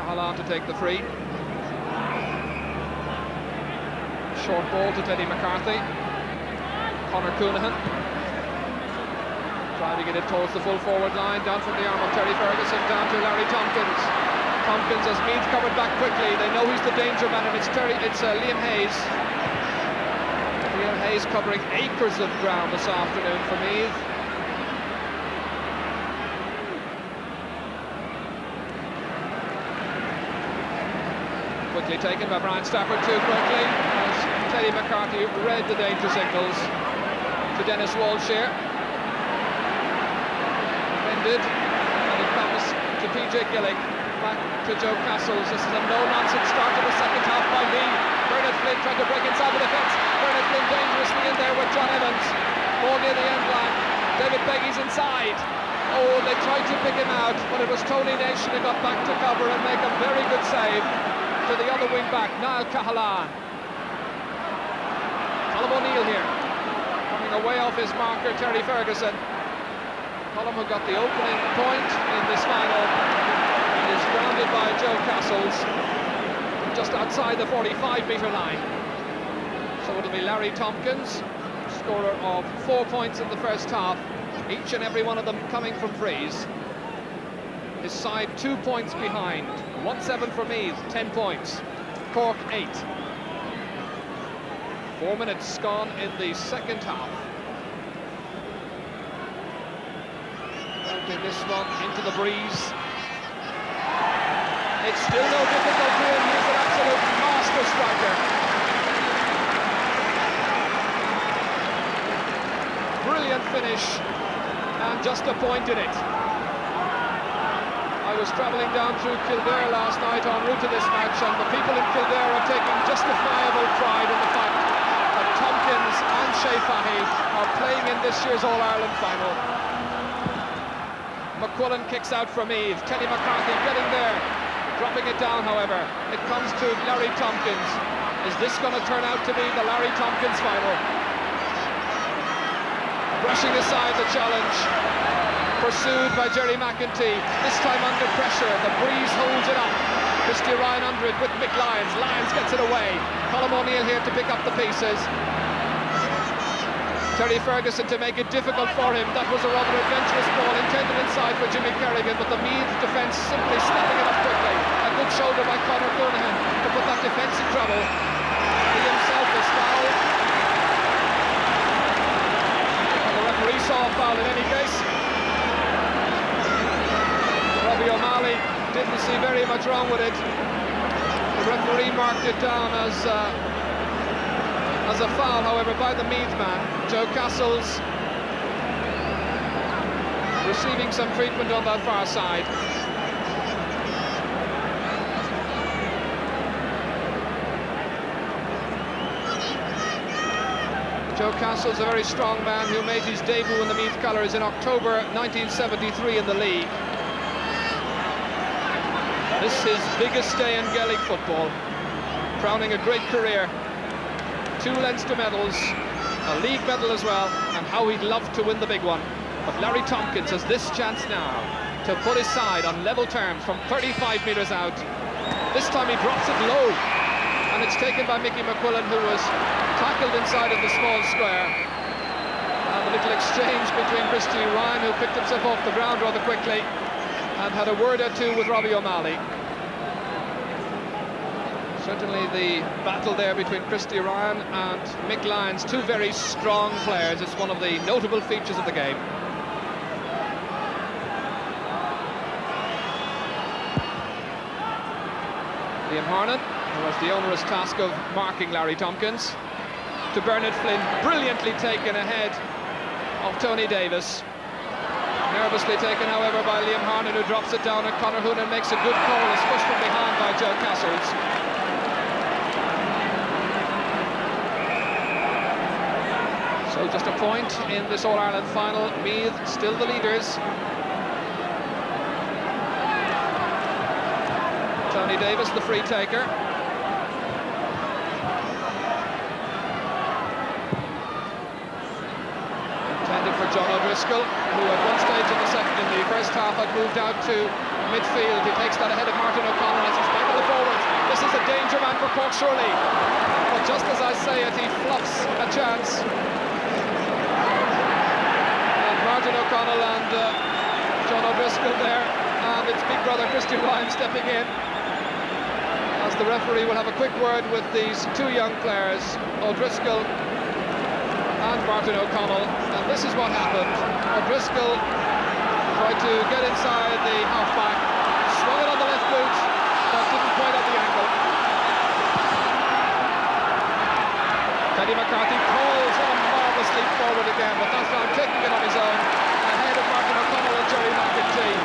Cahalane to take the free. Short ball to Teddy McCarthy. Conor Coonahan driving it in towards the full forward line, down from the arm of Terry Ferguson, down to Larry Tompkins. Tompkins, as Meath covered back quickly, they know he's the danger man, and it's Liam Hayes. Liam Hayes covering acres of ground this afternoon for Meath. Quickly taken by Brian Stafford too quickly, as Teddy McCarthy read the danger signals. To Dennis Walsh here. Ended, and it comes to PJ Gillick. Back to Joe Castles. This is a no-nonsense start to the second half by Lee. Bernard Flynn tried to break inside the defence. Bernard Flynn dangerously in there with John Evans. Ball near the end line. David Beggy's inside. Oh, they tried to pick him out, but it was Tony Nation who got back to cover and make a very good save to the other wing back, Niall Cahalane. Colm O'Neill here, coming away off his marker, Terry Ferguson. Colm, who got the opening point in this final, is grounded by Joe Castles just outside the 45-metre line. So it'll be Larry Tompkins, scorer of 4 points in the first half, each and every one of them coming from frees. His side 2 points behind. 1-7 for Meath, 10 points. Cork 8. 4 minutes gone in the second half. Helping this one into the breeze. It's still no difficulty, and he's an absolute master striker. Brilliant finish, and just a point in it. I was travelling down through Kildare last night en route to this match, and the people in Kildare are taking justifiable pride in the fact that Tompkins and Shea Fahy are playing in this year's All-Ireland final. McQuillan kicks out for Meath. Teddy McCarthy getting there, dropping it down, however. It comes to Larry Tompkins. Is this going to turn out to be the Larry Tompkins final? Brushing aside the challenge. Pursued by Jerry McEntee, this time under pressure. The breeze holds it up. Christy Ryan under it with Mick Lyons. Lyons gets it away. Colm O'Neill here to pick up the pieces. Terry Ferguson to make it difficult for him. That was a rather adventurous ball intended inside for Jimmy Kerrigan, but the Meath defence simply snapping it up quickly. A good shoulder by Conor Coonahan to put that defence in trouble. He himself is fouled. And the referee saw a foul in any case. Robbie O'Malley didn't see very much wrong with it. The referee marked it down as a foul, however, by the Meath man. Joe Castles receiving some treatment on that far side. Joe Castles, a very strong man who made his debut in the Meath colours in October 1973 in the league. This is his biggest day in Gaelic football, crowning a great career. 2 Leinster medals, a league medal as well, and how he'd love to win the big one. But Larry Tompkins has this chance now to put his side on level terms from 35 metres out. This time he drops it low, and it's taken by Mickey McQuillan, who was tackled inside of the small square. And a little exchange between Christy Ryan, who picked himself off the ground rather quickly, and had a word or two with Robbie O'Malley. Certainly the battle there between Christy Ryan and Mick Lyons, 2 very strong players. It's one of the notable features of the game. Liam Harnan, who has the onerous task of marking Larry Tompkins, to Bernard Flynn, brilliantly taken ahead of Tony Davis. Nervously taken, however, by Liam Harnan, who drops it down, and Conor Hoonan makes a good call. It's pushed from behind by Joe Castles. So just a point in this All-Ireland final. Meath still the leaders. Tony Davis, the free taker. Intended for John O'Driscoll, who at one stage in the first half had moved out to midfield. He takes that ahead of Martin O'Connell as he's back on the forwards. This is a danger man for Cork, surely. But just as I say it, he fluffs a chance. And Martin O'Connell and John O'Driscoll there, and it's big brother Christy Ryan stepping in, as the referee will have a quick word with these 2 young players, O'Driscoll and Martin O'Connell. And this is what happened. O'Driscoll tried to get inside the half-back, swung it on the left boot, but didn't quite at the ankle. Teddy McCarthy pulls on a marvellous leap forward again, but that's now taking it on his own, ahead of Martin O'Connell and Jerry McEntee.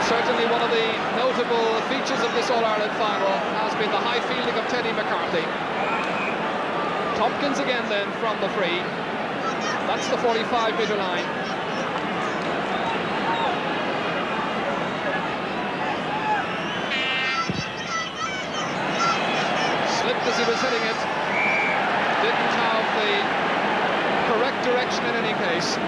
Certainly one of the notable features of this All-Ireland final has been the high fielding of Teddy McCarthy. Tompkins again then from the free. That's the 45-metre line. Slipped as he was hitting it. Didn't have the correct direction in any case.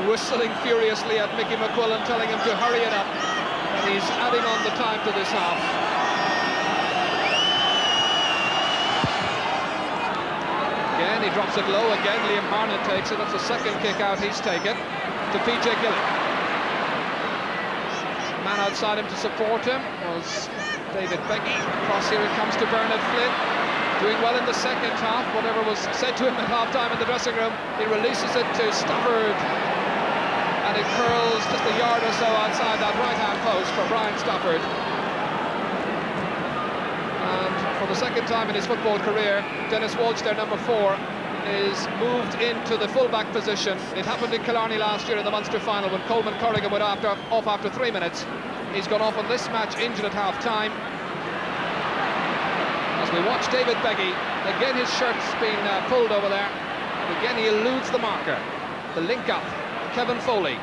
Whistling furiously at Mickey McQuillan, telling him to hurry it up, and he's adding on the time to this half. Again, he drops it low. Again, Liam Harnan takes it. That's the second kick out he's taken to PJ Gillick. Man outside him to support him was David Beggy. Across here it comes to Bernard Flynn. Doing well in the second half. Whatever was said to him at half-time in the dressing room, he releases it to Stafford, and it curls just a yard or so outside that right-hand post for Brian Stafford. And for the second time in his football career, Dennis Walsh, their number 4, is moved into the full-back position. It happened in Killarney last year in the Munster final when Coleman Corrigan went off after 3 minutes. He's gone off on this match injured at half-time. As we watch David Beggy, again his shirt's been pulled over there, and again he eludes the marker. The link up, Kevin Foley.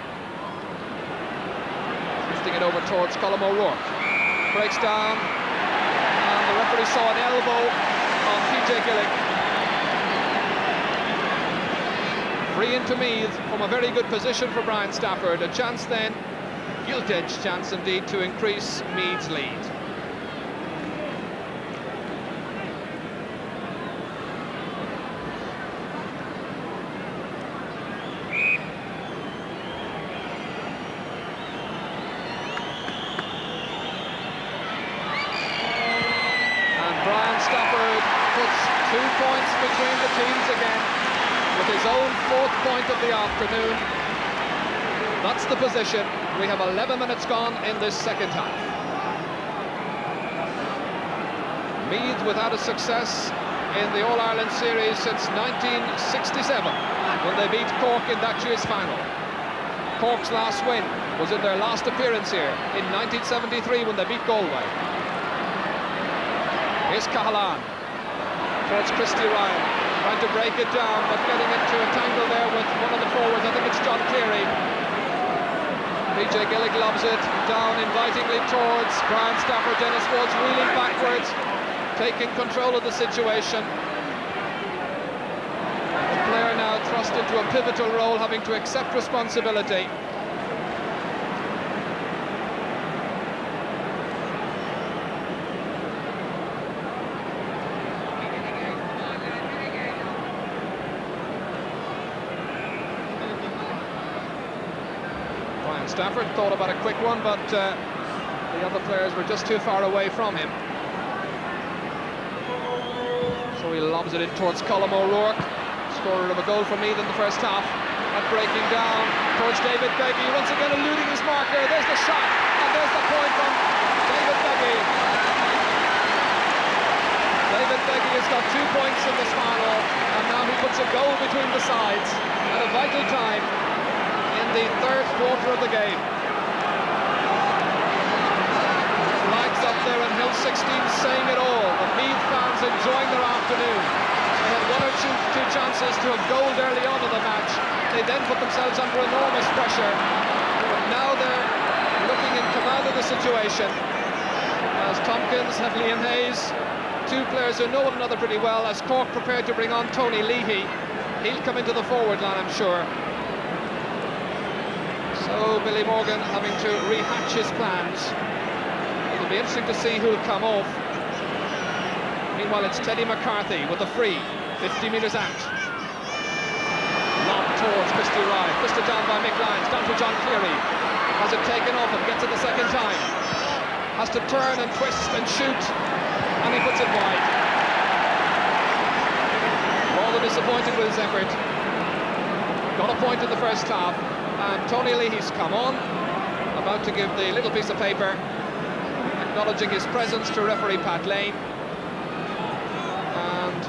Lifting it over towards Colm O'Rourke. Breaks down, and the referee saw an elbow on PJ Gillick. Free into Meath from a very good position for Brian Stafford. A chance then, gilt-edged chance indeed, to increase Meath's lead. Between the teams again, with his own 4th point of the afternoon. That's the position. We have 11 minutes gone in this second half. Meath without a success in the All-Ireland series since 1967, when they beat Cork in that year's final. Cork's last win was in their last appearance here in 1973 when they beat Galway. Here's Cahalane towards Christy Ryan, trying to break it down, but getting into a tangle there with one of the forwards. I think it's John Cleary. PJ Gillick loves it down invitingly towards Brian Stafford. Dennis Walsh wheeling backwards, taking control of the situation. The player now thrust into a pivotal role, having to accept responsibility. Stafford thought about a quick one, but the other players were just too far away from him. So he lobs it in towards Colm O'Rourke, scorer of a goal for Meath in the first half. And breaking down towards David Beggy, once again eluding his marker. There's the shot, and there's the point from David Beggy. David Beggy has got 2 points in this final, and now he puts a goal between the sides at a vital time in the third quarter of the game. Flags up there on Hill 16 saying it all. The Meath fans enjoying their afternoon. They had one or two chances to have goaled early on in the match. They then put themselves under enormous pressure. But now they're looking in command of the situation. As Tompkins, Headley and Hayes, two players who know one another pretty well, as Cork prepared to bring on Tony Leahy. He'll come into the forward line, I'm sure. So Billy Morgan having to rehatch his plans. It'll be interesting to see who'll come off. Meanwhile, it's Teddy McCarthy with a free, 50 metres out. Lob towards Christy Ryan, twisted down by Mick Lyons, down to John Cleary. Has it taken off and gets it the second time. Has to turn and twist and shoot, and he puts it wide. Rather disappointed with his effort. Got a point in the first half. And Tony Leahy's come on, about to give the little piece of paper, acknowledging his presence to referee Pat Lane. And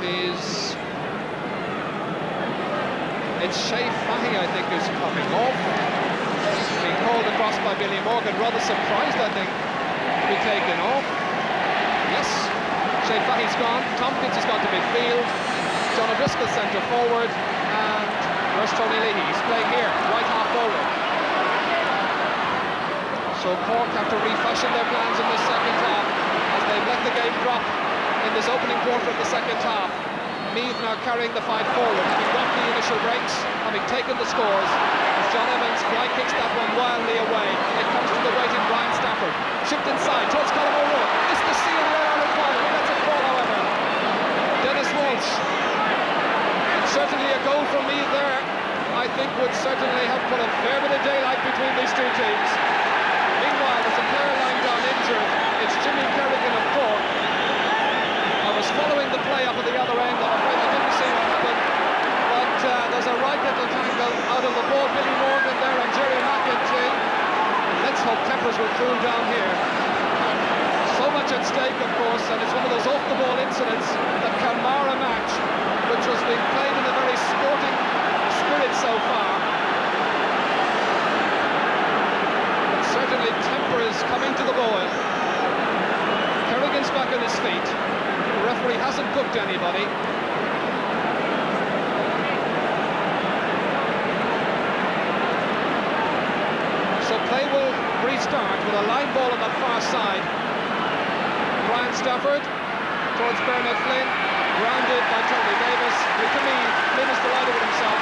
it's Shay Fahy, I think, who's coming off. He's being called across by Billy Morgan, rather surprised, I think, to be taken off. Yes, Shay Fahy's gone, Tompkins has gone to midfield, John O'Driscoll centre forward, and where's Tony Leahy? He's playing here, right half forward. So Cork have to refashion their plans in this second half as they've let the game drop in this opening quarter of the second half. Meath now carrying the fight forward, having dropped the initial breaks, having taken the scores. As John Evans fly kicks that one wildly away. It comes to the waiting Brian Stafford. Shift inside towards Colm O'Rourke. It's the seal of the All-Ireland final. He lets it fall, however. Dennis Walsh. Certainly a goal from Meath there, I think, would certainly have put a fair bit of daylight between these two teams. Meanwhile, there's a player lying down injured. It's Jimmy Kerrigan of Cork. I was following the play up at the other end. I'm afraid I didn't see what happened. But there's a right little tangle out of the ball. Billy Morgan there and Jerry McEntee. Let's hope tempers will cool down here. So much at stake, of course, and it's one of those off-the-ball incidents that can mar a match, which was being played in a very sporting spirit so far. But certainly temper is coming to the boil. Kerrigan's back on his feet. The referee hasn't booked anybody. So play will restart with a line ball on that far side. Brian Stafford towards Bernard Flynn. Grounded by Tony Davis. To me, Flynn is delighted with himself.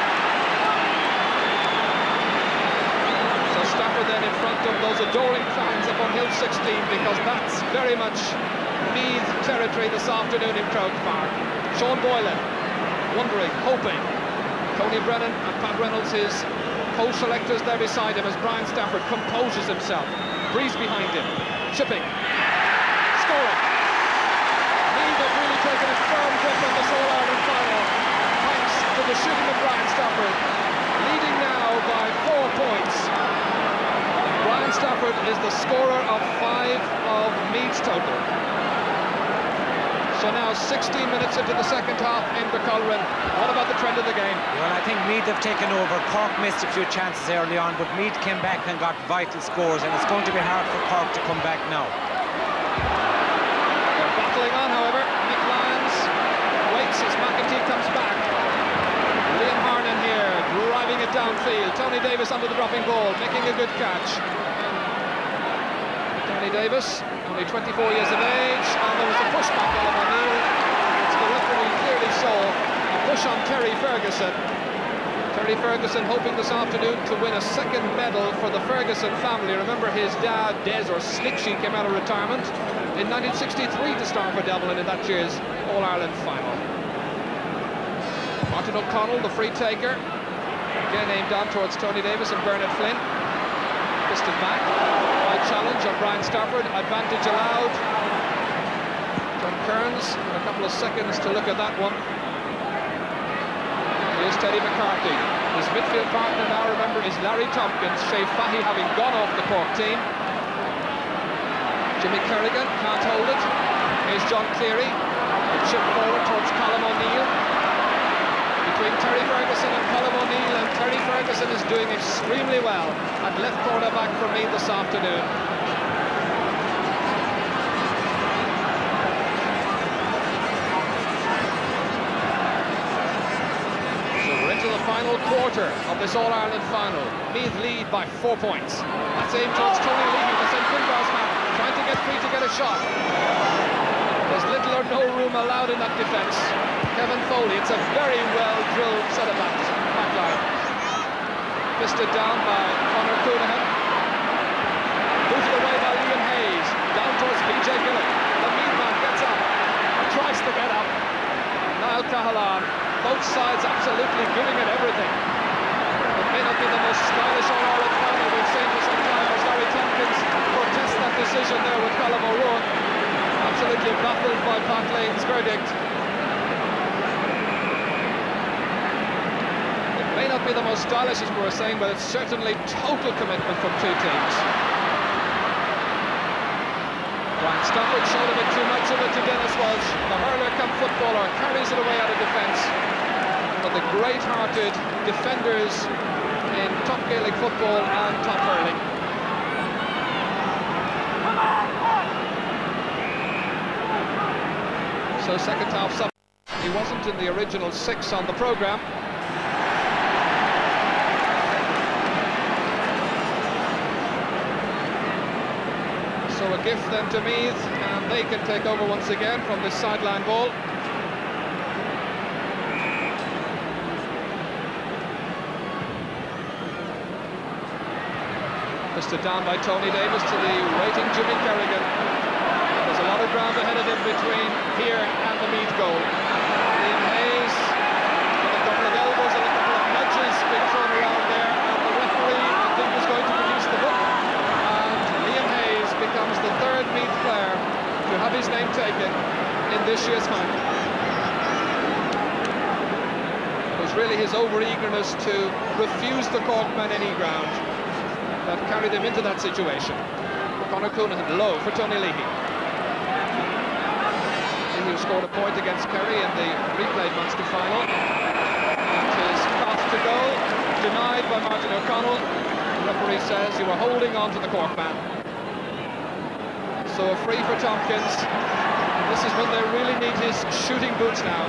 So Stafford then in front of those adoring fans up on Hill 16, because that's very much Meath territory this afternoon in Croke Park. Sean Boylan, wondering, hoping. Tony Brennan and Pat Reynolds, his co-selectors there beside him, as Brian Stafford composes himself. Breeze behind him. Chipping. Scoring. Meath have really taken a firm grip on this All-Ireland final, thanks to the shooting of Brian Stafford, leading now by 4 points. Brian Stafford is the scorer of 5 of Meath's total. So now 16 minutes into the second half in Coleraine. What about the trend of the game? Well, I think Meath have taken over. Cork missed a few chances early on, but Meath came back and got vital scores, and it's going to be hard for Cork to come back now. They're battling on, however. Mick Lyons waits as McEntee comes back. Liam Harnan here, driving it downfield. Tony Davis under the dropping ball, making a good catch. Tony Davis, only 24 years of age, and there was a pushback on O'Neill, which the referee clearly saw. A push on Terry Ferguson. Terry Ferguson hoping this afternoon to win a second medal for the Ferguson family. Remember, his dad, Des, or Snitchy, came out of retirement in 1963 to start for Dublin in that year's All-Ireland final. Martin O'Connell, the free taker, again aimed on towards Tony Davis and Bernard Flynn. Piston back, high challenge on Brian Stafford, advantage allowed. John Kearns, a couple of seconds to look at that one. Here's Teddy McCarthy. His midfield partner now, remember, is Larry Tompkins. Shea Fahy having gone off the Cork team. Jimmy Kerrigan can't hold it. Here's John Cleary. A chip forward towards Colm O'Neill. Between Terry Ferguson and Colm O'Neill, and Terry Ferguson is doing extremely well at left corner back for me this afternoon. So we're into the final quarter of this All-Ireland final. Meath lead by 4 points. That's aimed towards Tony Leahy, the St. Finbarr's man, trying to get free to get a shot. There's little or no room allowed in that defence. Kevin Foley, it's a very well-drilled set of back line. Fisted down by Conor Coonahan. Booted away by Liam Hayes. Down towards PJ Gillett. The Meath man gets up. Tries to get up. Niall Cahalane. Both sides absolutely giving it everything. It may not be the most stylish All-Ireland final we've seen for some time, as Larry Tompkins protests that decision there with Colm O'Rourke. Absolutely baffled by Pat Lane's verdict. It may not be the most stylish, as we were saying, but it's certainly total commitment from two teams. Brian Stafford showed a bit too much of it to Dennis Walsh. The hurler come footballer carries it away out of defence. But the great-hearted defenders in top Gaelic football and top hurling. So second half, he wasn't in the original 6 on the programme. So a gift then to Meath, and they can take over once again from this sideline ball. Fisted down by Tony Davis to the waiting Jimmy Kerrigan. There's a lot of ground ahead of him between here and the Meath goal. Liam Hayes with a couple of elbows and a couple of nudges being thrown around there, and the referee, I think, is going to produce the book. And Liam Hayes becomes the third Meath player to have his name taken in this year's final. It was really his over-eagerness to refuse the Cork man any ground that carried him into that situation. Conor Coonahan low for Tony Leahy. Who scored a point against Kerry in the replayed Munster final. And his path to goal denied by Martin O'Connell. The referee says you were holding on to the Cork man. So a free for Tompkins. This is when they really need his shooting boots now.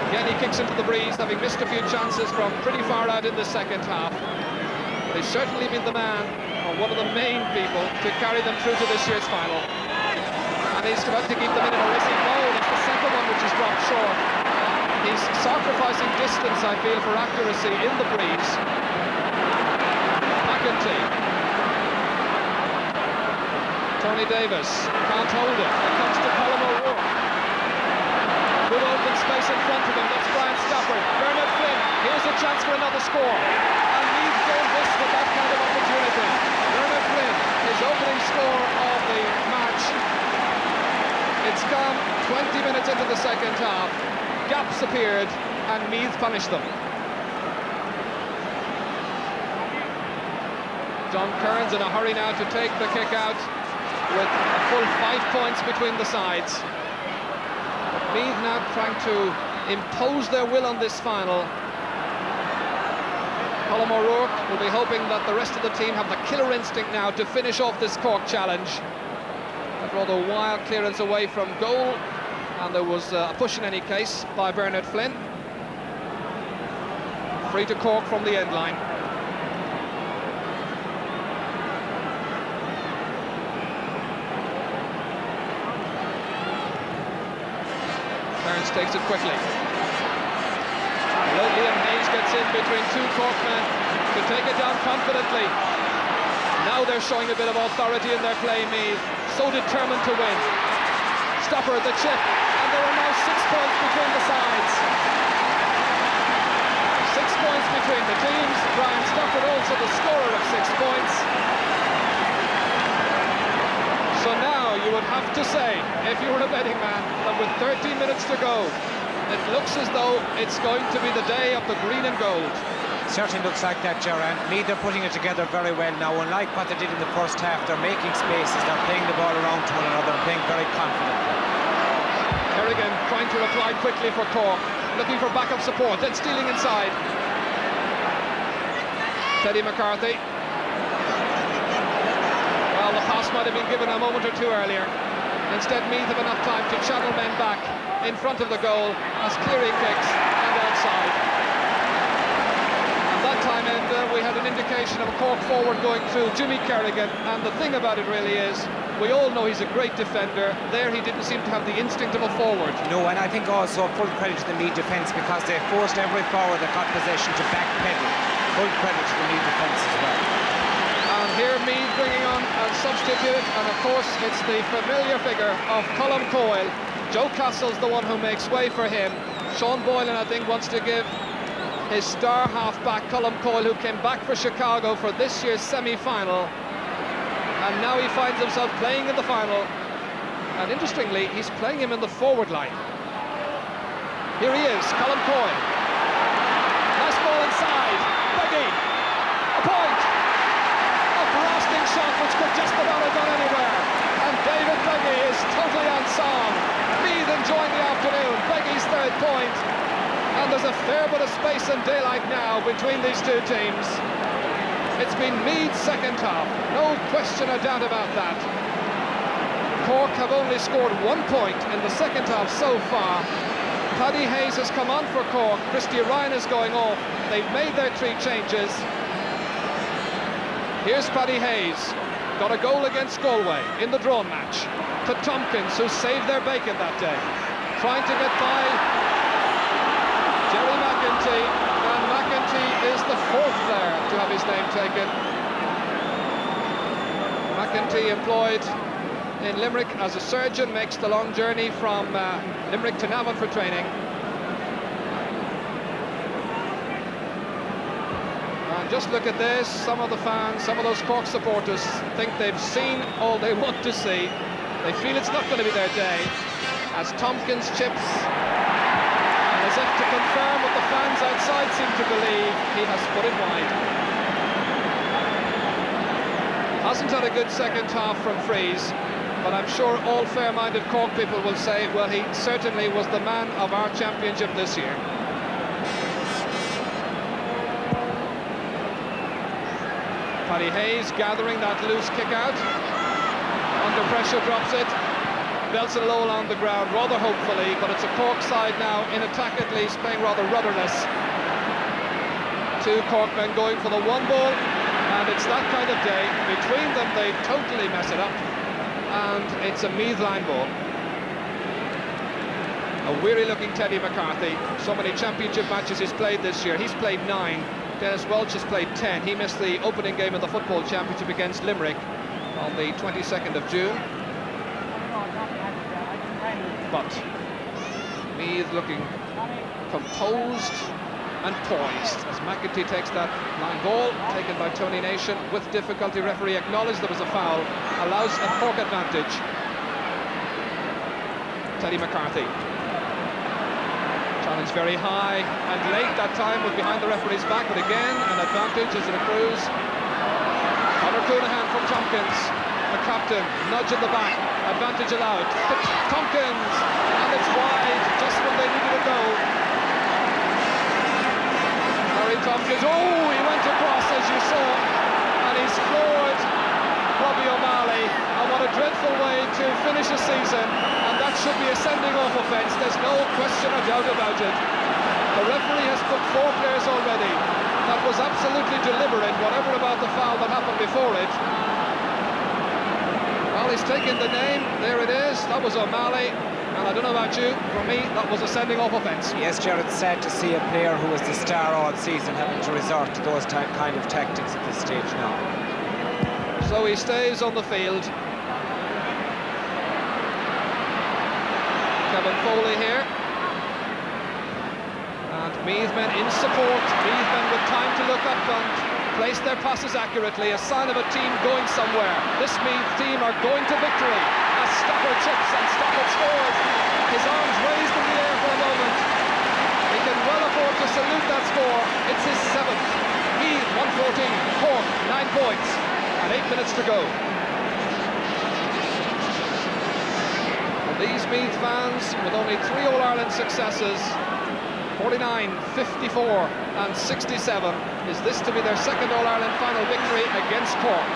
Again, he kicks into the breeze, having missed a few chances from pretty far out in the second half. But he's certainly been the man, or one of the main people, to carry them through to this year's final. And he's about to keep them in a racing goal. That's the second one which is dropped short. He's sacrificing distance, I feel, for accuracy in the breeze. McEntee. Tony Davis can't hold it. It comes to Colm O'Rourke. Good open space in front of him. That's Brian Stafford. Bernard Flynn. Here's a chance for another score. And Meath don't miss with that kind of opportunity. Bernard Flynn, his opening score of the match. It's come 20 minutes into the second half. Gaps appeared and Meath punished them. John Kearns in a hurry now to take the kick out with a full 5 points between the sides. Meath now trying to impose their will on this final. Colm O'Rourke will be hoping that the rest of the team have the killer instinct now to finish off this Cork challenge. That rather wild clearance away from goal, and there was a push in any case by Bernard Flynn. Free to Cork from the end line. Kearns takes it quickly. Liam Hayes gets in between two Cork men to take it down confidently. Now they're showing a bit of authority in their play, Meath. So determined to win. Stopper the chip, and there are now 6 points between the sides. 6 points between the teams. Brian Stoppard also the scorer of 6 points. So now you would have to say, if you were a betting man, that with 13 minutes to go, it looks as though it's going to be the day of the green and gold. Certainly looks like that, Gerard. Meath are putting it together very well now. Unlike what they did in the first half, they're making spaces, they're playing the ball around to one another and playing very confidently. Kerrigan trying to reply quickly for Cork, looking for backup support, then stealing inside. Teddy McCarthy. Well, the pass might have been given a moment or two earlier. Instead, Meath have enough time to channel men back in front of the goal as Cleary kicks and outside. And that time we had an indication of a Cork forward going through, Jimmy Kerrigan, and the thing about it really is, we all know he's a great defender. There he didn't seem to have the instinct of a forward. No, and I think also full credit to the Meath defence, because they forced every forward that got possession to backpedal. Full credit to the Meath defence as well. And here Meath bringing on a substitute, and of course it's the familiar figure of Colm Coyle. Joe Castle's the one who makes way for him. Sean Boylan, I think, wants to give his star half-back, Colm Coyle, who came back for Chicago for this year's semi-final. And now he finds himself playing in the final. And interestingly, he's playing him in the forward line. Here he is, Colm Coyle. Nice ball inside. Beggy. A point. A blasting shot which could just about have gone anywhere. And David Beggy is totally on song. Meath enjoying the afternoon. Beggy's third point. And there's a fair bit of space and daylight now between these two teams. It's been Meath's second half, no question or doubt about that. Cork have only scored 1 point in the second half so far. Paddy Hayes has come on for Cork, Christy Ryan is going off. They've made their 3 changes. Here's Paddy Hayes, got a goal against Galway in the drawn match. To Tompkins, who saved their bacon that day. Trying to get by Jerry McEntee, and McEntee is the 4th player to have his name taken. McEntee employed in Limerick as a surgeon, makes the long journey from Limerick to Navan for training. And just look at this, some of the fans, some of those Cork supporters think they've seen all they want to see. They feel it's not going to be their day, as Tompkins chips. As if to confirm what the fans outside seem to believe, he has put it wide. Hasn't had a good second half from Freeze, but I'm sure all fair-minded Cork people will say, well, he certainly was the man of our championship this year. Paddy Hayes gathering that loose kick out. Under pressure, drops it. Belts it low along the ground, rather hopefully, but it's a Cork side now, in attack at least, playing rather rudderless. 2 Cork men going for the 1 ball, and it's that kind of day. Between them, they totally mess it up, and it's a Meath line ball. A weary-looking Teddy McCarthy. So many championship matches he's played this year. He's played 9. Dennis Welch has played 10. He missed the opening game of the football championship against Limerick on the 22nd of June. But Meath looking composed and poised as McEntee takes that line ball, taken by Tony Nation with difficulty. Referee acknowledged there was a foul, allows a Cork advantage. Teddy McCarthy. Challenge very high and late that time, was behind the referee's back, but again an advantage as it accrues. Conor Coonahan from Tompkins. the captain, nudge at the back, advantage allowed. But Tompkins, and it's wide, just when they needed a goal. Larry Tompkins, oh, he went across, as you saw, and he's floored Robbie O'Malley. And what a dreadful way to finish a season, and that should be a sending-off offence, there's no question or doubt about it. The referee has put 4 players already. That was absolutely deliberate, whatever about the foul that happened before it. Well, he's taken the name, there it is, that was O'Malley, and I don't know about you, for me, that was a sending-off offence. Yes, Gerard, it's sad to see a player who was the star all season having to resort to those kind of tactics at this stage now. So he stays on the field. Kevin Foley here. And Meath men in support, Meath men with time to look up and place their passes accurately, a sign of a team going somewhere. This Meath team are going to victory as Stafford chips and Stafford scores. His arms raised in the air for a moment. He can well afford to salute that score. It's his 7th. Meath 114, Cork 9 points, and 8 minutes to go. And these Meath fans, with only 3 All-Ireland successes, 49, 54 and 67. Is this to be their 2nd All-Ireland final victory against Cork?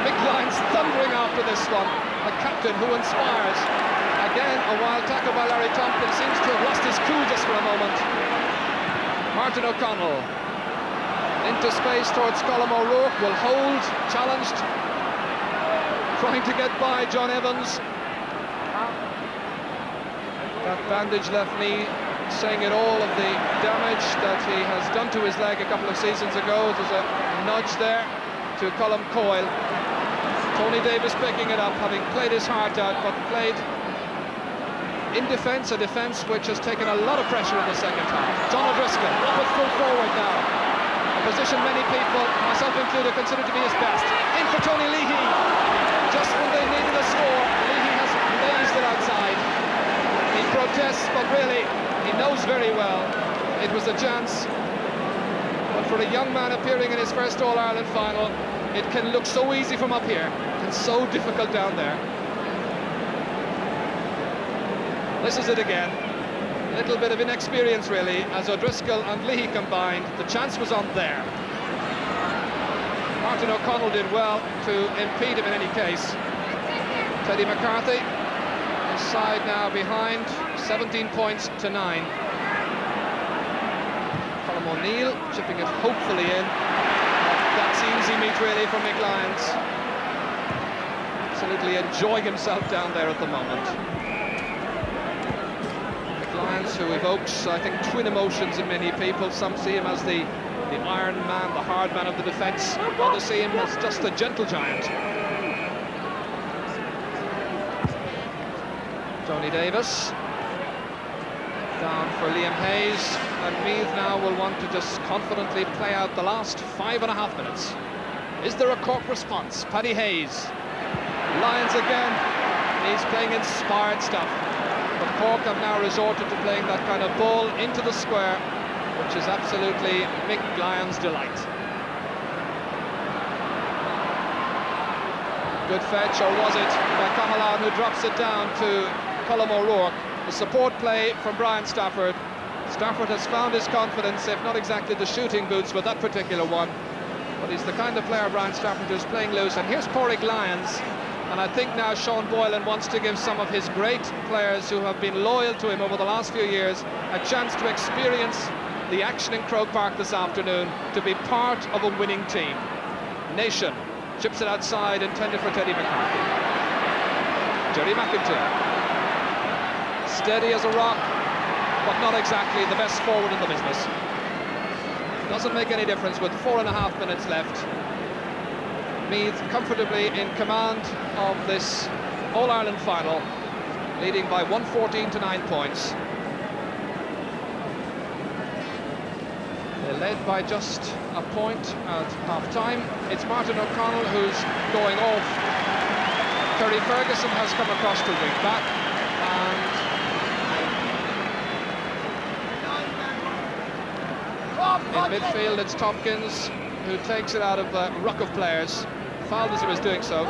Mick Lyons thundering after this one. The captain who inspires. Again, a wild tackle by Larry Tompkins seems to have lost his cool just for a moment. Martin O'Connell into space towards Colm O'Rourke, will hold, challenged, trying to get by John Evans. That bandage left knee saying it all of the damage that he has done to his leg a couple of seasons ago. There's a nudge there to Colm Coyle. Tony Davis picking it up, having played his heart out, but played in defence, a defence which has taken a lot of pressure in the second half. John O'Driscoll with full forward now, a position many people, myself included, consider to be his best. In for Tony Leahy, just when they needed a score, Leahy has blazed it outside. He protests, but really he knows very well it was a chance. But for a young man appearing in his first All-Ireland final, it can look so easy from up here and so difficult down there. This is it again. A little bit of inexperience really, as O'Driscoll and Leahy combined. The chance was on there. Martin O'Connell did well to impede him in any case. Teddy McCarthy, his side now behind, 17 points to 9. Colm O'Neill chipping it hopefully in. That's easy meat really for Mick Lyons. Absolutely enjoying himself down there at the moment. Mick Lyons, who evokes, I think, twin emotions in many people. Some see him as the Iron Man, the hard man of the defence. Others see him as just a gentle giant. Tony Davis down for Liam Hayes, and Meath now will want to just confidently play out the last 5.5 minutes. Is there a Cork response? Paddy Hayes, Lyons again, he's playing inspired stuff, but Cork have now resorted to playing that kind of ball into the square, which is absolutely Mick Lyons' delight. Good fetch, or was it, by Camalan, who drops it down to Colm O'Rourke. The support play from Brian Stafford. Stafford has found his confidence, if not exactly the shooting boots with that particular one, but he's the kind of player, Brian Stafford, who's playing loose. And here's Pádraig Lyons, and I think now Sean Boylan wants to give some of his great players who have been loyal to him over the last few years a chance to experience the action in Croke Park this afternoon, to be part of a winning team. Nation chips it outside, intended for Teddy McCarthy. Jerry McIntyre, steady as a rock, but not exactly the best forward in the business. Doesn't make any difference with 4.5 minutes left. Meath comfortably in command of this All-Ireland final, leading by 114 to 9 points. They're led by just a point at half-time. It's Martin O'Connell who's going off. Terry Ferguson has come across to wing back, and in midfield it's Tompkins who takes it out of a ruck of players. fouled as he was doing so.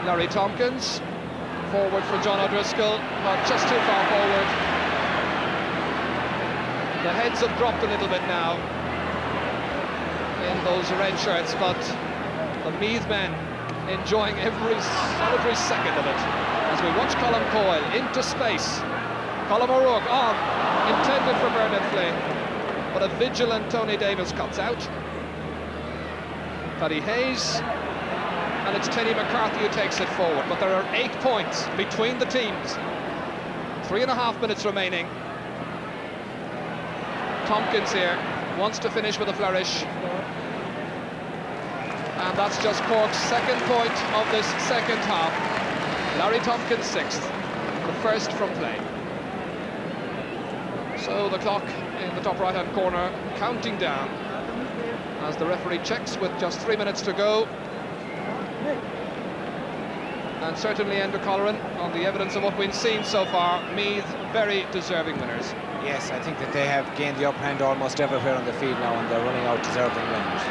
Larry Tompkins, forward for John O'Driscoll, but just too far forward. The heads have dropped a little bit now in those red shirts, but the Meath men enjoying every solitary second of it. As we watch Colm Coyle into space. Colm O'Rourke on, intended for Bernard Flynn, but a vigilant Tony Davis cuts out. Paddy Hayes, and it's Kenny McCarthy who takes it forward, but there are 8 points between the teams. 3.5 minutes remaining. Tompkins here wants to finish with a flourish, and that's just Cork's second point of this second half. Larry Tompkins 6th, the first from play. So the clock in the top right-hand corner counting down as the referee checks with just 3 minutes to go. And certainly, Enda Colleran, on the evidence of what we've seen so far, Meath very deserving winners. Yes, I think that they have gained the upper hand almost everywhere on the field now, and they're running out deserving winners.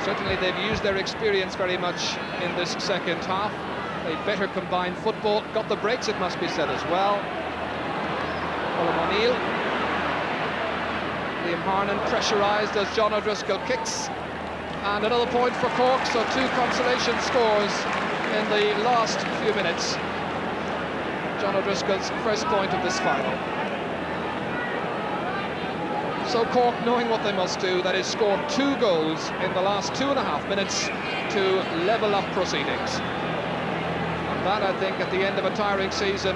Certainly they've used their experience very much in this second half. They better combined football, got the breaks, it must be said as well. Colm O'Neill, Liam Harnan pressurised as John O'Driscoll kicks, and another point for Cork, so 2 consolation scores in the last few minutes. John O'Driscoll's first point of this final. So Cork, knowing what they must do, that is score 2 goals in the last 2.5 minutes to level up proceedings. And that, I think, at the end of a tiring season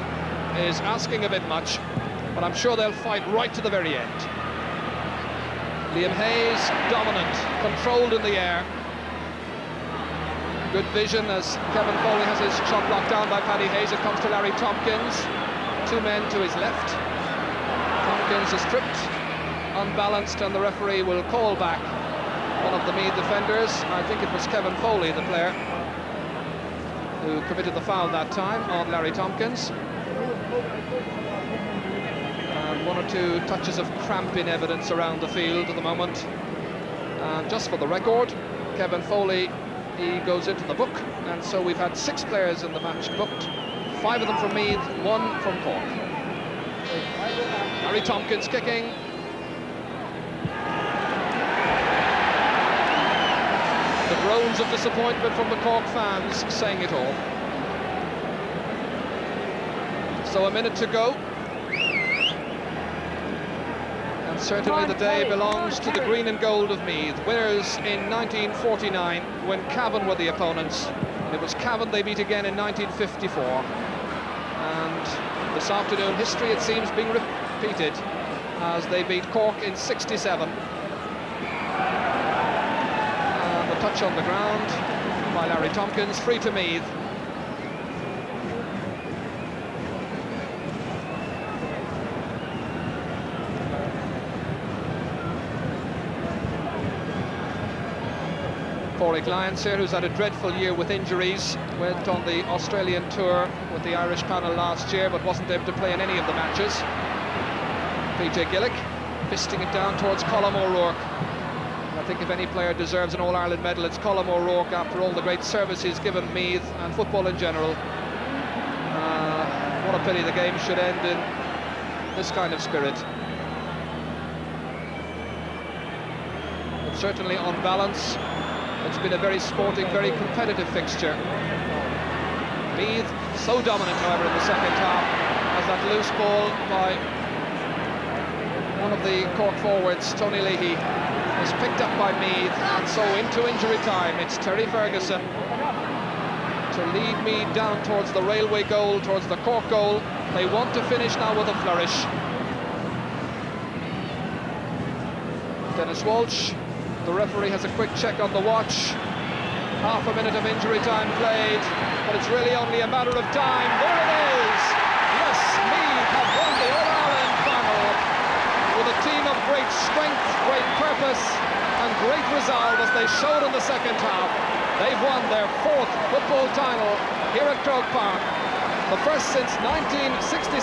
is asking a bit much, but I'm sure they'll fight right to the very end. Liam Hayes, dominant, controlled in the air. Good vision as Kevin Foley has his shot blocked down by Paddy Hayes. It comes to Larry Tompkins. 2 men to his left. Tompkins is tripped, unbalanced, and the referee will call back one of the Meath defenders. I think it was Kevin Foley, the player, who committed the foul that time on Larry Tompkins. And 1 or 2 touches of cramp in evidence around the field at the moment. And just for the record, Kevin Foley, he goes into the book, and so we've had 6 players in the match booked, 5 of them from Meath, 1 from Cork. Larry Tompkins kicking. The groans of disappointment from the Cork fans saying it all. So a minute to go. And certainly the day belongs to the green and gold of Meath, winners in 1949 when Cavan were the opponents. And it was Cavan they beat again in 1954. And this afternoon, history, it seems, being repeated as they beat Cork in 67. And the touch on the ground by Larry Tompkins, free to Meath. Corey Lyons here, who's had a dreadful year with injuries, went on the Australian tour with the Irish panel last year but wasn't able to play in any of the matches. PJ Gillick fisting it down towards Colm O'Rourke. I think if any player deserves an All-Ireland medal, it's Colm O'Rourke, after all the great service he's given Meath and football in general. What a pity the game should end in this kind of spirit. But certainly on balance, it's been a very sporting, very competitive fixture. Meath so dominant, however, in the second half, as that loose ball by one of the Cork forwards, Tony Leahy, is picked up by Meath, and so into injury time. It's Terry Ferguson to lead Meath down towards the railway goal, towards the Cork goal. They want to finish now with a flourish. Dennis Walsh. The referee has a quick check on the watch. Half a minute of injury time played, but it's really only a matter of time. There it is! Yes, Meath have won the All-Ireland final with a team of great strength, great purpose, and great resolve, as they showed in the second half. They've won their 4th football title here at Croke Park, the first since 1967.